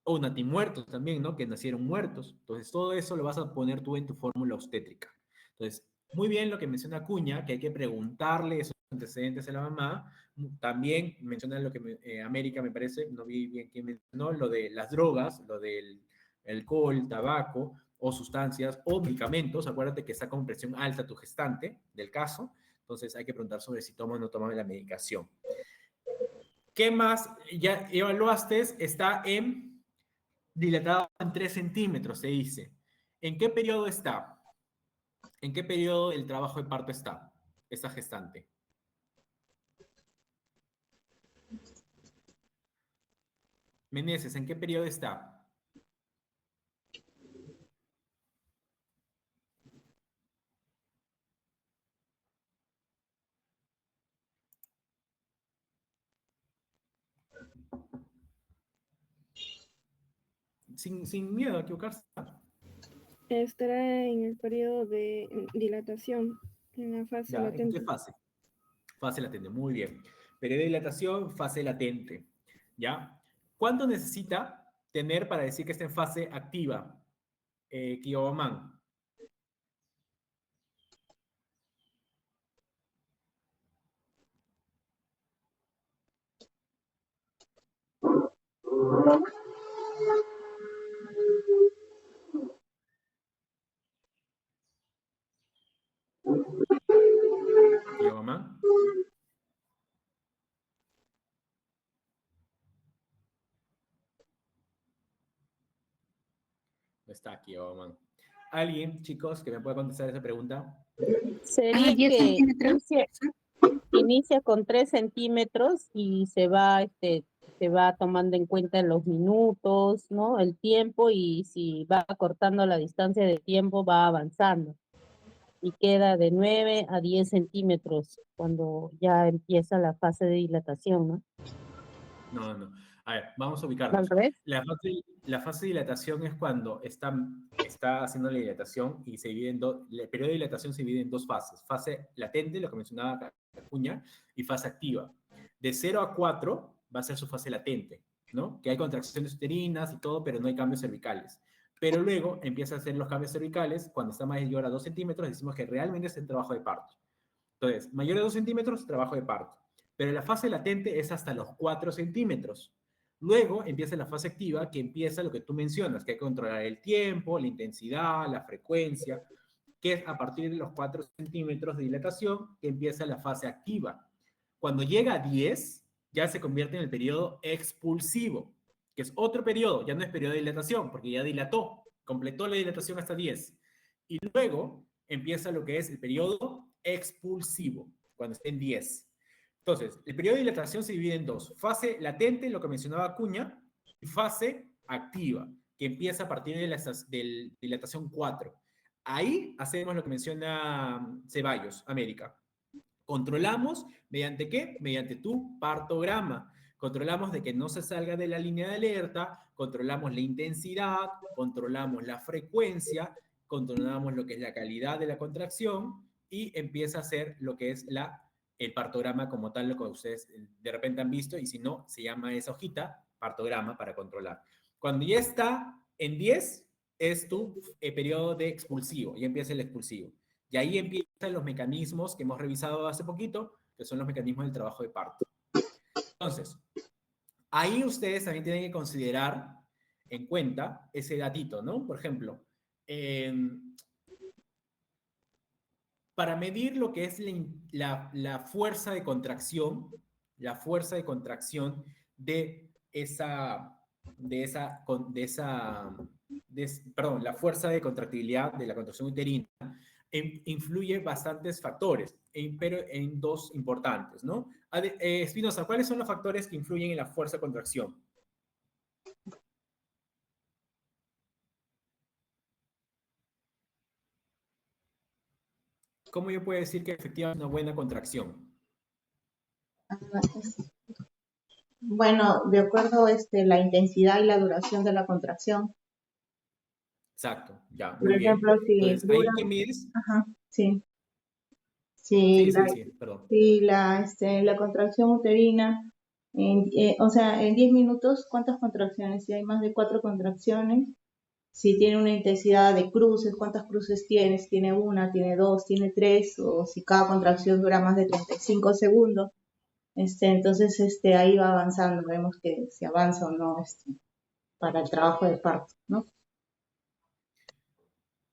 o natimuertos también, ¿no? Que nacieron muertos. Entonces, todo eso lo vas a poner tú en tu fórmula obstétrica. Entonces, muy bien lo que menciona Acuña, que hay que preguntarle esos antecedentes a la mamá. También menciona lo que América, me parece, no vi bien quién mencionó, lo de las drogas, lo del alcohol, tabaco o sustancias o medicamentos. Acuérdate que está con presión alta tu gestante del caso. Entonces, hay que preguntar sobre si toma o no toma la medicación. ¿Qué más? Ya evaluaste, está dilatado en 3 centímetros, se dice. ¿En qué periodo está? ¿En qué periodo del trabajo de parto está esta gestante? Meneses, ¿en qué periodo está? Sin miedo a equivocarse. Estará en el periodo de dilatación, en la fase Ya, ¿en latente. qué fase? Fase latente, muy bien. Periodo de dilatación, fase latente. ¿Ya? ¿Cuánto necesita tener para decir que está en fase activa, Kiobaman? Kiobaman. No está Kiobaman. ¿Alguien, chicos, que me pueda contestar esa pregunta? Sería 10 que centímetros. inicia con 3 centímetros y se va tomando en cuenta los minutos, ¿no? El tiempo, y si va cortando la distancia de tiempo, va avanzando. Y queda de 9 a 10 centímetros cuando ya empieza la fase de dilatación, ¿no? No. A ver, vamos a ¿Al ubicarnos. revés? La fase de dilatación es cuando está haciendo la dilatación y se divide en dos. El periodo de dilatación se divide en dos fases. Fase latente, lo que mencionaba Acuña, y fase activa. De 0 a 4 va a ser su fase latente, ¿no? Que hay contracciones uterinas y todo, pero no hay cambios cervicales. Pero luego empieza a hacer los cambios cervicales. Cuando está mayor a 2 centímetros, decimos que realmente es el trabajo de parto. Entonces, mayor a 2 centímetros, trabajo de parto. Pero la fase latente es hasta los 4 centímetros. Luego empieza la fase activa, que empieza lo que tú mencionas, que hay que controlar el tiempo, la intensidad, la frecuencia, que es a partir de los 4 centímetros de dilatación que empieza la fase activa. Cuando llega a 10, ya se convierte en el periodo expulsivo, que es otro periodo, ya no es periodo de dilatación, porque ya dilató, completó la dilatación hasta 10. Y luego empieza lo que es el periodo expulsivo, cuando esté en 10. Entonces, el periodo de dilatación se divide en dos. Fase latente, lo que mencionaba Acuña, y fase activa, que empieza a partir de la dilatación 4. Ahí hacemos lo que menciona Ceballos, América. Controlamos, ¿mediante qué? Mediante tu partograma. Controlamos de que no se salga de la línea de alerta, controlamos la intensidad, controlamos la frecuencia, controlamos lo que es la calidad de la contracción y empieza a ser lo que es el partograma como tal, lo que ustedes de repente han visto, y si no, se llama esa hojita partograma para controlar. Cuando ya está en 10, es tu periodo de expulsivo, ya empieza el expulsivo. Y ahí empiezan los mecanismos que hemos revisado hace poquito, que son los mecanismos del trabajo de parto. Entonces, ahí ustedes también tienen que considerar en cuenta ese datito, ¿no? Por ejemplo, para medir lo que es la fuerza de contracción, perdón, la fuerza de contractibilidad de la contracción uterina, influye bastantes factores, pero en dos importantes, ¿no? Espinosa, ¿cuáles son los factores que influyen en la fuerza de contracción? ¿Cómo yo puedo decir que efectivamente es una buena contracción? Bueno, de acuerdo la intensidad y la duración de la contracción. Exacto, ya, Por muy bien. ejemplo, si Entonces, dura... ¿ahí qué mides? Ajá, sí. Sí, perdón. Si la contracción uterina, o sea, en 10 minutos, ¿cuántas contracciones? Si hay más de 4 contracciones, si tiene una intensidad de cruces, ¿cuántas cruces tiene? Si tiene una, tiene dos, tiene tres, o si cada contracción dura más de 35 segundos. Entonces, ahí va avanzando, vemos que si avanza o no para el trabajo de parto, ¿no?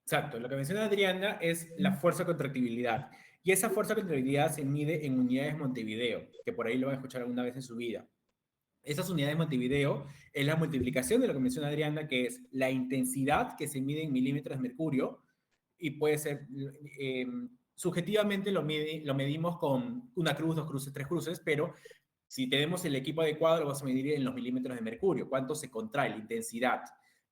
Exacto, lo que menciona Adriana es la fuerza de contractibilidad. Y esa fuerza de contractibilidad se mide en unidades Montevideo, que por ahí lo van a escuchar alguna vez en su vida. Esas unidades de Montevideo es la multiplicación de lo que menciona Adriana, que es la intensidad que se mide en milímetros de mercurio, y puede ser, subjetivamente lo medimos con una cruz, 2 cruces, 3 cruces, pero si tenemos el equipo adecuado lo vamos a medir en los milímetros de mercurio, cuánto se contrae, la intensidad.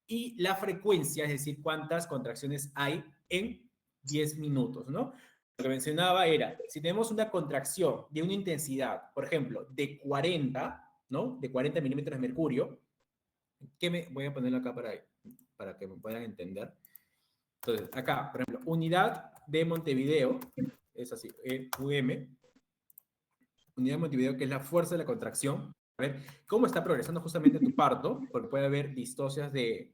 Y la frecuencia, es decir, cuántas contracciones hay en 10 minutos, ¿no? Lo que mencionaba era, si tenemos una contracción de una intensidad, por ejemplo, de 40, ¿no? De 40 milímetros de mercurio, voy a ponerlo acá para que me puedan entender. Entonces, acá, por ejemplo, unidad de Montevideo, es así, UM, unidad de Montevideo, que es la fuerza de la contracción. A ver cómo está progresando justamente tu parto, porque puede haber distocias de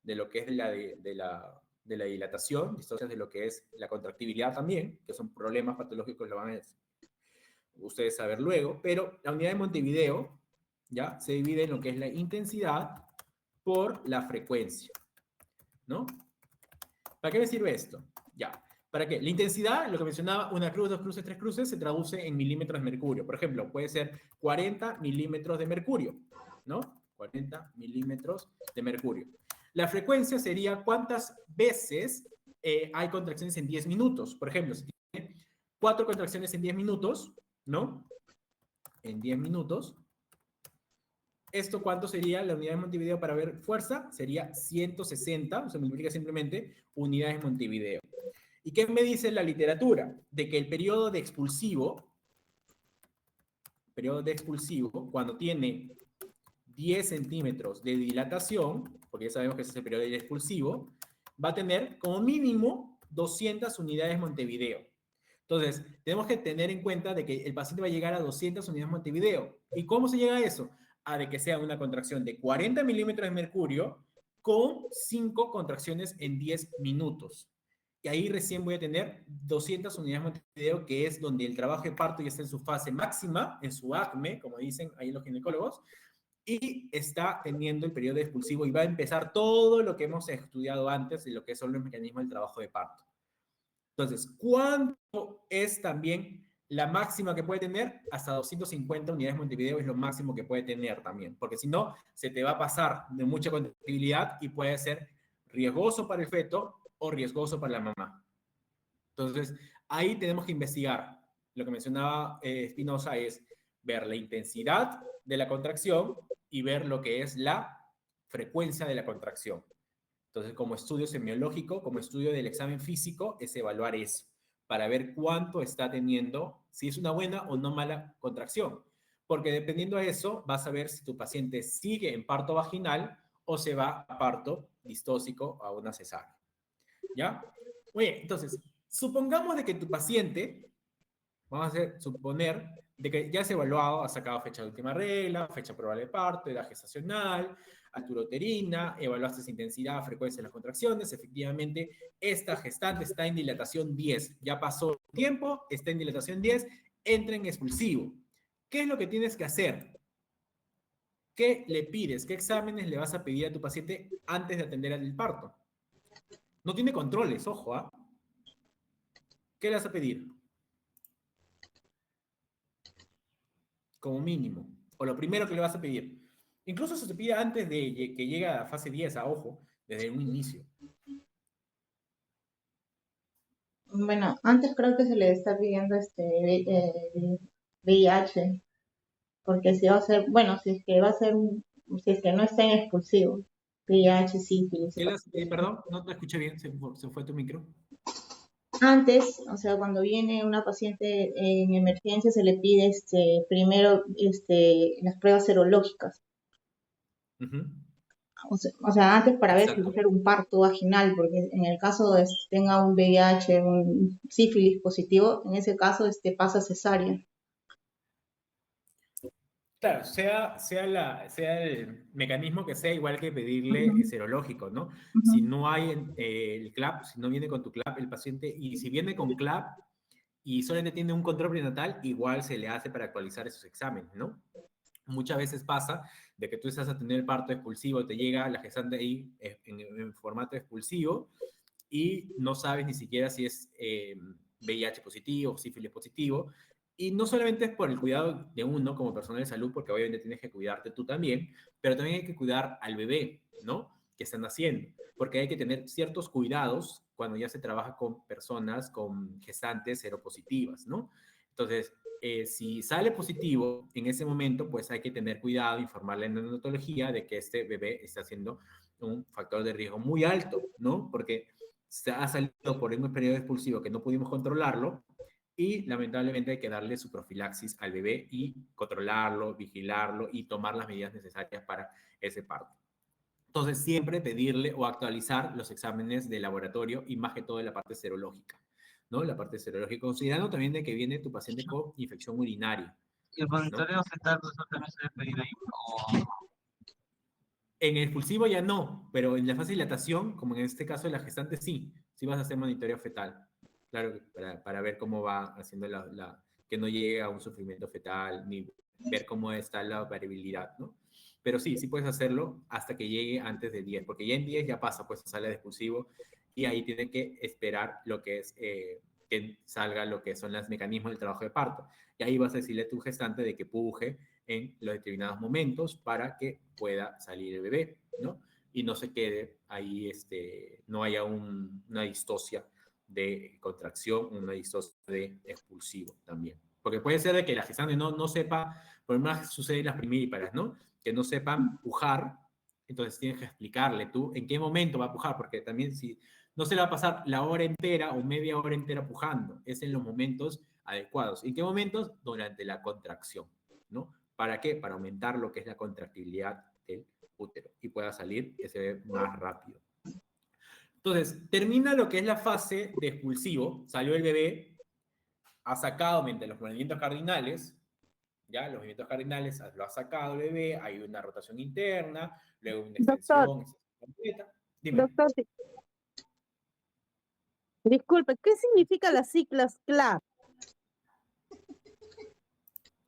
lo que es de la dilatación, distocias de lo que es la contractibilidad también, que son problemas patológicos, lo van a ustedes saber luego, pero la unidad de Montevideo, ¿ya? Se divide en lo que es la intensidad por la frecuencia, ¿no? ¿Para qué me sirve esto? Ya. ¿Para qué? La intensidad, lo que mencionaba, una cruz, 2 cruces, 3 cruces, se traduce en milímetros de mercurio. Por ejemplo, puede ser 40 milímetros de mercurio, ¿no? 40 milímetros de mercurio. La frecuencia sería cuántas veces hay contracciones en 10 minutos. Por ejemplo, si tiene 4 contracciones en 10 minutos, ¿no? En 10 minutos. ¿Esto cuánto sería la unidad de Montevideo para ver fuerza? Sería 160, se multiplica simplemente unidades de Montevideo. ¿Y qué me dice la literatura? De que el periodo de expulsivo, cuando tiene 10 centímetros de dilatación, porque ya sabemos que ese es el periodo de expulsivo, va a tener como mínimo 200 unidades Montevideo. Entonces, tenemos que tener en cuenta de que el paciente va a llegar a 200 unidades Montevideo. ¿Y cómo se llega a eso? A de que sea una contracción de 40 milímetros de mercurio con 5 contracciones en 10 minutos. Y ahí recién voy a tener 200 unidades Montevideo, que es donde el trabajo de parto ya está en su fase máxima, en su acme, como dicen ahí los ginecólogos, y está teniendo el periodo expulsivo y va a empezar todo lo que hemos estudiado antes de lo que son los mecanismos del trabajo de parto. Entonces, ¿cuánto es también la máxima que puede tener? Hasta 250 unidades Montevideo es lo máximo que puede tener también, porque si no, se te va a pasar de mucha contractibilidad y puede ser riesgoso para el feto o riesgoso para la mamá. Entonces, ahí tenemos que investigar. Lo que mencionaba Espinosa es ver la intensidad de la contracción y ver lo que es la frecuencia de la contracción. Entonces, como estudio semiológico, como estudio del examen físico, es evaluar eso, para ver cuánto está teniendo, si es una buena o no mala contracción. Porque dependiendo de eso, vas a ver si tu paciente sigue en parto vaginal o se va a parto distóxico a una cesárea. ¿Ya? Oye, entonces, supongamos de que tu paciente, vamos a suponer, de que ya se ha evaluado, ha sacado fecha de última regla, fecha probable de parto, edad gestacional, altura uterina, evaluaste esa intensidad, frecuencia de las contracciones, efectivamente, esta gestante está en dilatación 10, ya pasó el tiempo, está en dilatación 10, entra en expulsivo. ¿Qué es lo que tienes que hacer? ¿Qué le pides? ¿Qué exámenes le vas a pedir a tu paciente antes de atender al parto? No tiene controles, ojo, ¿ah? ¿Qué le vas a pedir? Como mínimo. O lo primero que le vas a pedir. Incluso eso se pide antes de que llegue a fase 10, a ojo, desde un inicio. Bueno, antes creo que se le está pidiendo VIH, porque si va a ser, bueno, si es que va a ser, si es que no está en expulsivo, VIH, sífilis. Perdón, no te escuché bien, se fue tu micro. Antes, o sea, cuando viene una paciente en emergencia se le pide primero las pruebas serológicas. Uh-huh. O sea, antes para ver si va a ser un parto vaginal, porque en el caso de tenga un VIH, un sífilis positivo, en ese caso pasa cesárea. Claro, sea el mecanismo que sea, igual que pedirle serológico, ¿no? Si no hay el CLAP, si no viene con tu CLAP el paciente, y si viene con CLAP y solamente tiene un control prenatal, igual se le hace para actualizar esos exámenes, ¿no? Muchas veces pasa de que tú estás a tener parto expulsivo, te llega la gestante ahí en formato expulsivo y no sabes ni siquiera si es VIH positivo o sífilis positivo, Y no solamente es por el cuidado de uno como persona de salud, porque obviamente tienes que cuidarte tú también, pero también hay que cuidar al bebé, ¿no? Que están naciendo, porque hay que tener ciertos cuidados cuando ya se trabaja con personas, con gestantes seropositivas, ¿no? Entonces, si sale positivo en ese momento, pues hay que tener cuidado, informarle en la neonatología de que este bebé está siendo un factor de riesgo muy alto, ¿no? Porque se ha salido por un periodo expulsivo que no pudimos controlarlo, y lamentablemente hay que darle su profilaxis al bebé y controlarlo, vigilarlo y tomar las medidas necesarias para ese parto. Entonces, siempre pedirle o actualizar los exámenes de laboratorio y más que todo en la parte serológica, ¿no? La parte serológica, considerando también de que viene tu paciente con infección urinaria. ¿Y el monitoreo fetal eso también se debe pedir ahí? ¿O En el expulsivo ya no, pero en la fase de dilatación, como en este caso de la gestante, sí, sí vas a hacer monitoreo fetal. Claro, para ver cómo va haciendo que no llegue a un sufrimiento fetal, ni ver cómo está la variabilidad, ¿no? Pero sí, sí puedes hacerlo hasta que llegue antes de 10, porque ya en 10 ya pasa pues a sala de expulsivo y ahí tiene que esperar lo que es que salga lo que son los mecanismos del trabajo de parto. Y ahí vas a decirle a tu gestante de que puje en los determinados momentos para que pueda salir el bebé, ¿no? Y no se quede ahí, no haya una distocia de contracción, una distocia de expulsivo también. Porque puede ser de que la gestante no sepa, por más sucede en las primíparas, ¿no? Que no sepan pujar, entonces tienes que explicarle tú en qué momento va a pujar, porque también si no se le va a pasar la hora entera o media hora entera pujando, es en los momentos adecuados. ¿En qué momentos? Durante la contracción, ¿no? ¿Para qué? Para aumentar lo que es la contractibilidad del útero y pueda salir ese bebé más rápido. Entonces, termina lo que es la fase de expulsivo, salió el bebé, ha sacado mediante los movimientos cardinales, ya los movimientos cardinales lo ha sacado el bebé, hay una rotación interna, luego una Doctor, extensión completa. Dime. doctor, disculpe, ¿qué significa las siglas CLAP?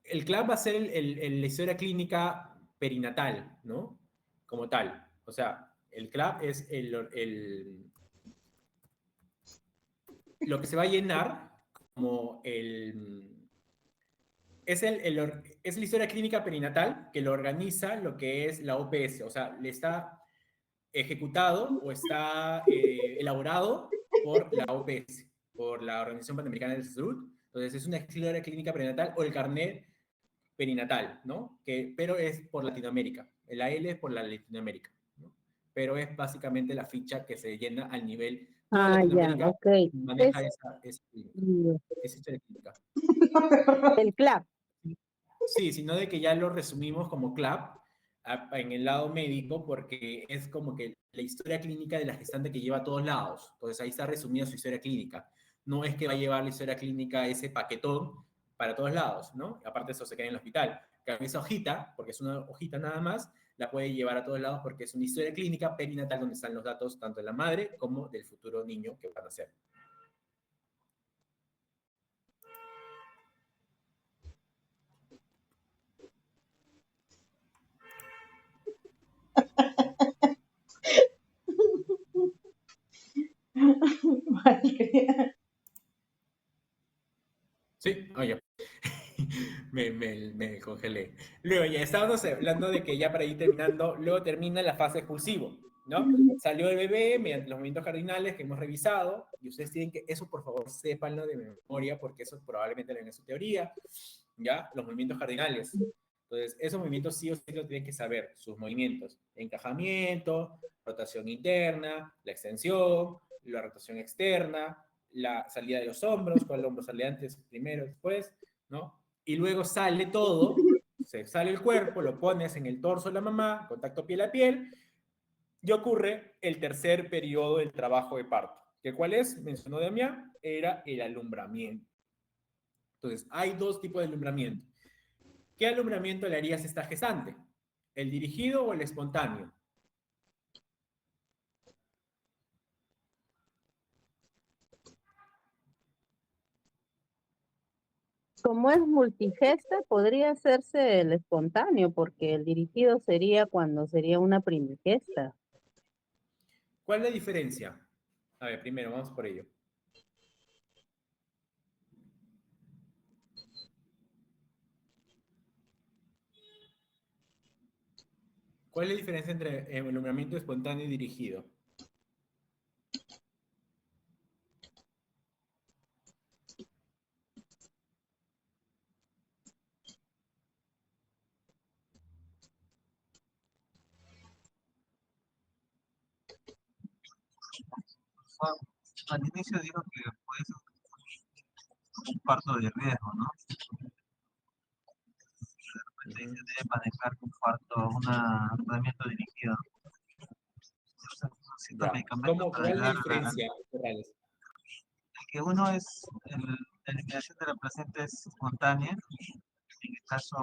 El CLAP va a ser la historia clínica perinatal, ¿no? Como tal. O sea, el CLAP es lo que se va a llenar como es la historia clínica perinatal que lo organiza lo que es la OPS, o sea, le está ejecutado o está elaborado por la OPS, por la Organización Panamericana de la Salud. Entonces, es una historia clínica perinatal o el carnet perinatal, ¿no? Pero es por Latinoamérica. El AL es por la Latinoamérica, ¿no? Pero es básicamente la ficha que se llena al nivel. Toda Ah, ya, Latinoamérica ok. maneja Es esa historia clínica. el CLAP. Sí, sino de que ya lo resumimos como CLAP en el lado médico porque es como que la historia clínica de la gestante que lleva a todos lados. Entonces ahí está resumida su historia clínica. No es que va a llevar la historia clínica ese paquetón para todos lados, ¿no? Aparte eso se queda en el hospital. Esa hojita, porque es una hojita nada más, la puede llevar a todos lados porque es una historia clínica perinatal donde están los datos tanto de la madre como del futuro niño que van a nacer. Sí, oye, me congelé. Luego ya estábamos hablando de que ya para ir terminando, luego termina la fase expulsivo, ¿no? Salió el bebé mediante los movimientos cardinales que hemos revisado, y ustedes tienen que, eso por favor, sépanlo de memoria, porque eso probablemente lo ven en su teoría, ¿ya? Los movimientos cardinales. Entonces, esos movimientos sí o sí lo tienen que saber, sus movimientos, encajamiento, rotación interna, la extensión, la rotación externa, la salida de los hombros, cuál hombro sale antes, primero, después, ¿no? Y luego sale todo, se sale el cuerpo, lo pones en el torso de la mamá, contacto piel a piel, y ocurre el tercer periodo del trabajo de parto, que cuál es, mencionó Damián, era el alumbramiento. Entonces, hay dos tipos de alumbramiento. ¿Qué alumbramiento le harías a esta gestante? ¿El dirigido o el espontáneo? Como es multigesta, podría hacerse el espontáneo, porque el dirigido sería cuando sería una primigesta. ¿Cuál es la diferencia? A ver, primero, vamos por ello. ¿Cuál es la diferencia entre alumbramiento espontáneo y dirigido? Al inicio dijo que puede ser un parto de riesgo, ¿no? De repente se debe manejar un parto, un tratamiento dirigido. Ciertos Ya. medicamentos para ¿Cuál es la ayudar diferencia, Corrales? que uno es, la eliminación de la placenta es espontánea, en el caso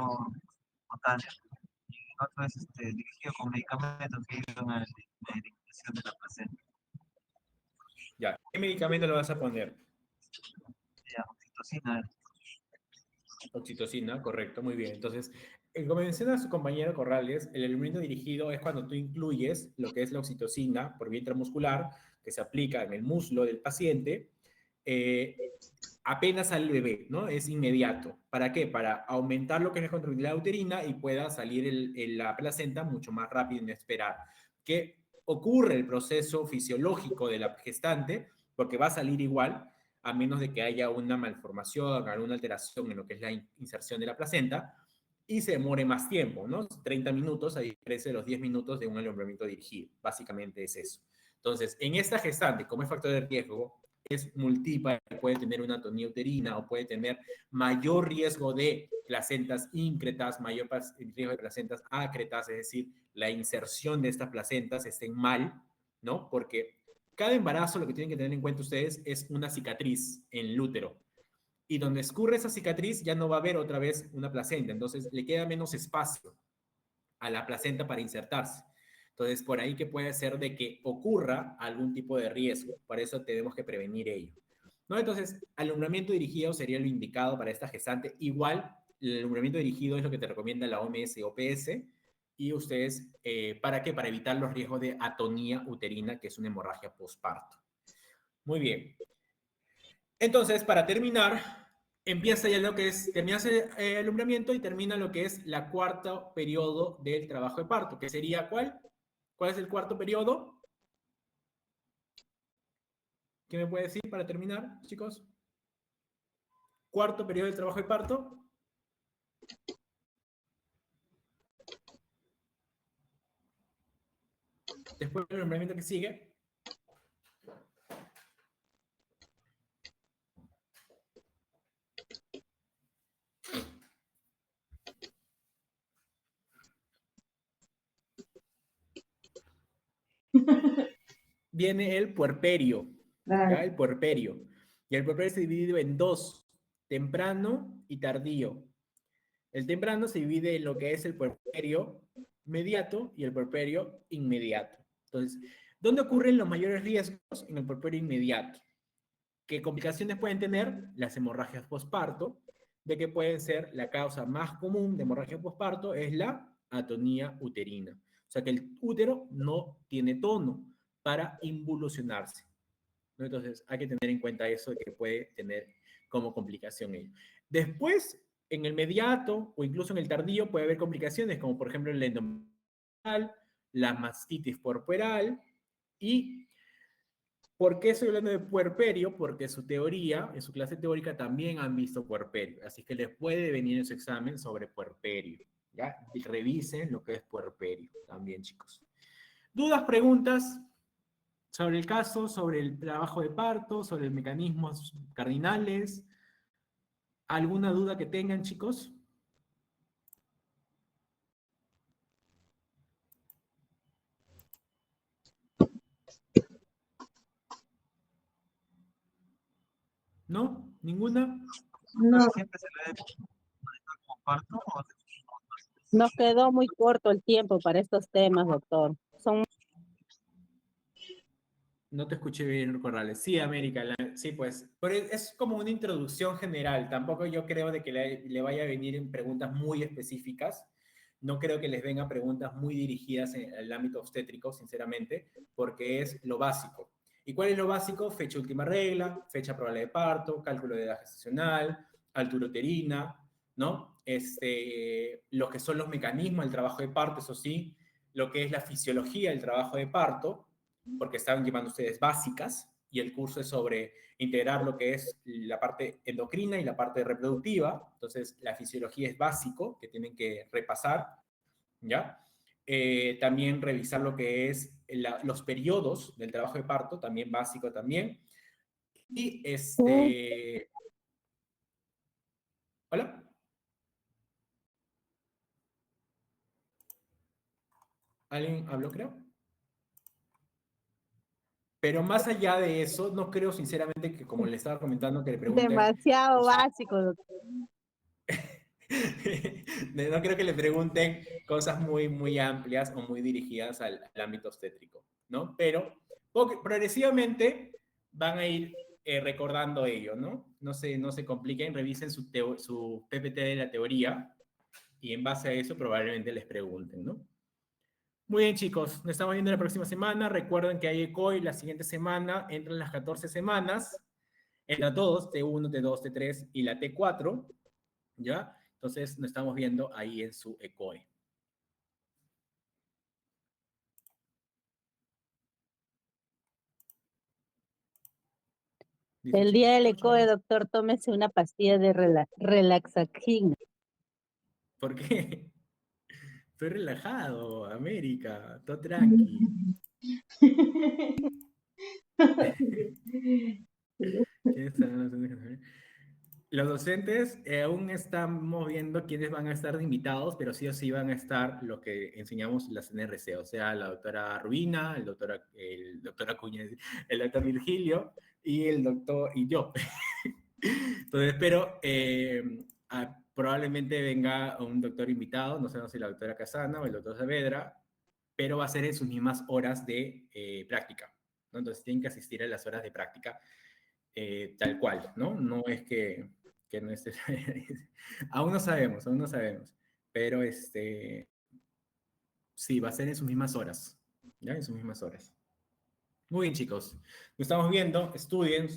espontánea, y el otro es dirigido con medicamentos que ayudan a la eliminación de la placenta. Ya. ¿Qué medicamento le vas a poner? Ya, oxitocina. Oxitocina, correcto, muy bien. Entonces, como menciona su compañero Corrales, el alumbramiento dirigido es cuando tú incluyes lo que es la oxitocina por vía intramuscular, que se aplica en el muslo del paciente, apenas sale el bebé, ¿no? Es inmediato. ¿Para qué? Para aumentar lo que es la contractilidad uterina y pueda salir la placenta mucho más rápido y no esperar. Que ocurre el proceso fisiológico de la gestante, porque va a salir igual, a menos de que haya una malformación, alguna alteración en lo que es la inserción de la placenta, y se demore más tiempo, ¿no? 30 minutos a diferencia de los 10 minutos de un alumbramiento dirigido. Básicamente es eso. Entonces, en esta gestante, como es factor de riesgo, es multiple, puede tener una atonía uterina o puede tener mayor riesgo de placentas íncretas, mayor riesgo de placentas acretas, es decir, la inserción de estas placentas estén mal, ¿no? Porque cada embarazo, lo que tienen que tener en cuenta ustedes, es una cicatriz en el útero. Y donde escurre esa cicatriz ya no va a haber otra vez una placenta, entonces le queda menos espacio a la placenta para insertarse. Entonces, por ahí que puede ser de que ocurra algún tipo de riesgo. Por eso tenemos que prevenir ello, ¿no? Entonces, alumbramiento dirigido sería lo indicado para esta gestante. Igual, el alumbramiento dirigido es lo que te recomienda la OMS y OPS. Y ustedes, ¿para qué? Para evitar los riesgos de atonía uterina, que es una hemorragia postparto. Muy bien. Entonces, para terminar, empieza ya lo que es, termina el alumbramiento y termina lo que es la cuarto periodo del trabajo de parto, que sería ¿cuál? ¿Cuál es el cuarto periodo? ¿Qué me puede decir para terminar, chicos? Cuarto periodo del trabajo de parto. Después del alumbramiento que sigue. Viene el puerperio, ¿ya? El puerperio. Y el puerperio se divide en dos, temprano y tardío. El temprano se divide en lo que es el puerperio mediato y el puerperio inmediato. Entonces, ¿dónde ocurren los mayores riesgos? En el puerperio inmediato. ¿Qué complicaciones pueden tener? Las hemorragias posparto, de que pueden ser la causa más común de hemorragia posparto es la atonía uterina. O sea que el útero no tiene tono para involucionarse, ¿no? Entonces hay que tener en cuenta eso de que puede tener como complicación ello. Después, en el mediato o incluso en el tardío puede haber complicaciones como por ejemplo el endometrial, la mastitis puerperal. ¿Y por qué estoy hablando de puerperio? Porque su teoría, en su clase teórica también han visto puerperio, así que les puede venir en su examen sobre puerperio, ¿ya? Y revisen lo que es puerperio también, chicos. ¿Dudas, preguntas sobre el caso, sobre el trabajo de parto, sobre los mecanismos cardinales? ¿Alguna duda que tengan, chicos? ¿No? ¿Ninguna? No. ¿Siempre se le debe manejar como parto o Nos quedó muy corto el tiempo para estos temas, doctor. Son No te escuché bien, Corrales. Sí, América, sí, pues. Pero es como una introducción general. Tampoco yo creo de que le vaya a venir en preguntas muy específicas. No creo que les vengan preguntas muy dirigidas en el ámbito obstétrico, sinceramente, porque es lo básico. ¿Y cuál es lo básico? Fecha última regla, fecha probable de parto, cálculo de edad gestacional, altura uterina, ¿no? Lo que son los mecanismos del trabajo de parto, eso sí, lo que es la fisiología del trabajo de parto, porque están llevando ustedes básicas, y el curso es sobre integrar lo que es la parte endocrina y la parte reproductiva. Entonces, la fisiología es básico, que tienen que repasar, ¿ya? También revisar lo que es los periodos del trabajo de parto, también básico también. Y ¿Hola? ¿Alguien habló, creo? Pero más allá de eso, no creo sinceramente que, como le estaba comentando, que le pregunten... Demasiado básico, doctor. No creo que le pregunten cosas muy, muy amplias o muy dirigidas al ámbito obstétrico, ¿no? Pero progresivamente van a ir recordando ello, ¿no? No se compliquen, revisen su PPT de la teoría y en base a eso probablemente les pregunten, ¿no? Muy bien, chicos, nos estamos viendo la próxima semana. Recuerden que hay ECOI la siguiente semana, entran las 14 semanas, entran todos, T1, T2, T3 y la T4, ¿ya? Entonces, nos estamos viendo ahí en su ECOE. El día del ECOE, doctor, tómese una pastilla de relaxatina. ¿Por qué? Estoy relajado, América, todo tranqui. Los docentes aún estamos viendo quiénes van a estar de invitados, pero sí o sí van a estar los que enseñamos las NRC, o sea, la doctora Rubina, el doctor Acuña, el doctor Virgilio y el doctor y yo. Entonces, pero probablemente venga un doctor invitado, no sé si la doctora Casana o el doctor Saavedra, pero va a ser en sus mismas horas de práctica, ¿no? Entonces tienen que asistir a las horas de práctica tal cual, ¿no? No es que no esté... aún no sabemos, pero sí, va a ser en sus mismas horas, ¿ya? En sus mismas horas. Muy bien, chicos. Nos estamos viendo, estudien.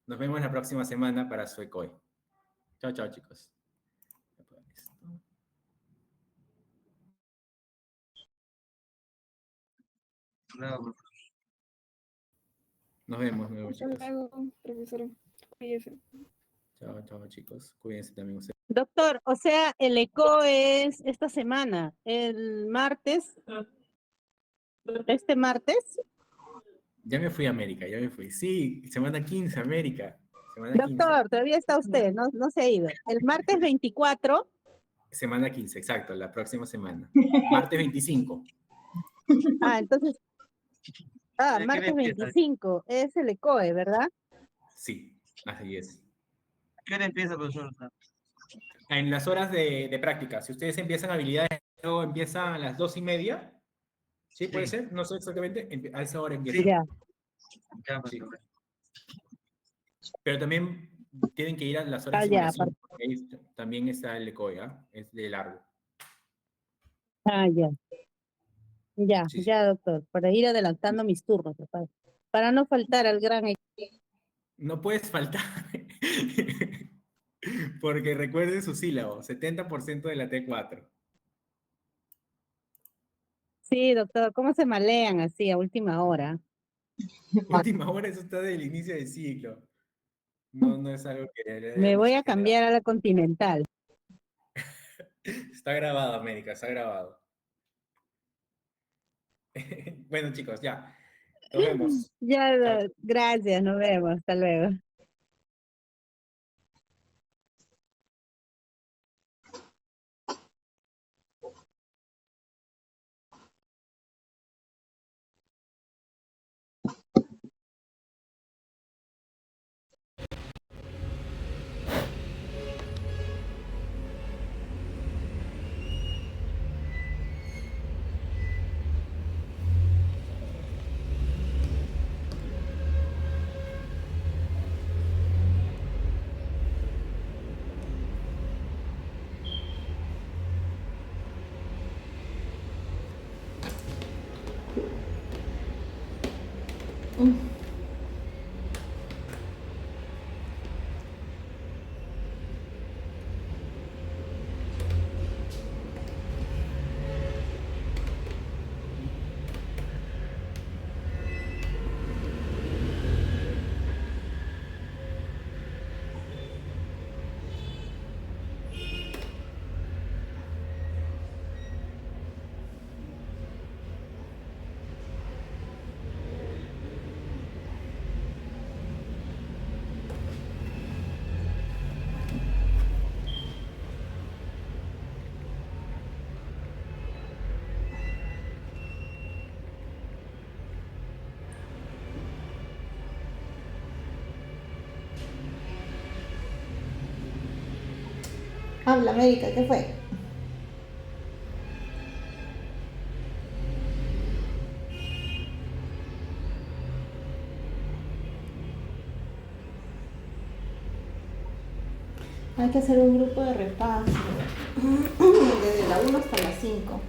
Nos vemos la próxima semana para su ECOI. Chao, chao, chicos. Nos vemos, Hasta chicos. luego, profesor. Cuídese. Chao, chao, chicos. Cuídense también ustedes. Doctor, o sea, el ECO es esta semana, el martes. ¿Este martes? Ya me fui a América, ya me fui. Sí, semana 15, América. Semana 15. Doctor, todavía está usted, no se ha ido. El martes 24. Semana 15, exacto, la próxima semana. Martes 25. Entonces. Martes 25, es el ECOE, ¿verdad? Sí, así es. ¿Qué hora empieza, profesor? En las horas de práctica. Si ustedes empiezan habilidades, luego empiezan a las 2:30. ¿Sí? ¿Puede ser? No sé exactamente. A esa hora empieza. Sí. Pero también tienen que ir a las horas de simulación, porque ahí también está el ECOE, es de largo. Ya, doctor, para ir adelantando mis turnos, para no faltar al gran equipo. No puedes faltar, porque recuerden su sílabo, 70% de la T4. Sí, doctor, ¿cómo se malean así a última hora? Última hora, eso está del inicio del ciclo. No es algo que... Me voy a cambiar a la Continental. Está grabado, América, está grabado. Bueno, chicos, ya. Nos vemos. Ya, gracias, nos vemos. Hasta luego. Habla, América, ¿qué fue? Hay que hacer un grupo de repaso, desde la 1 hasta la 5.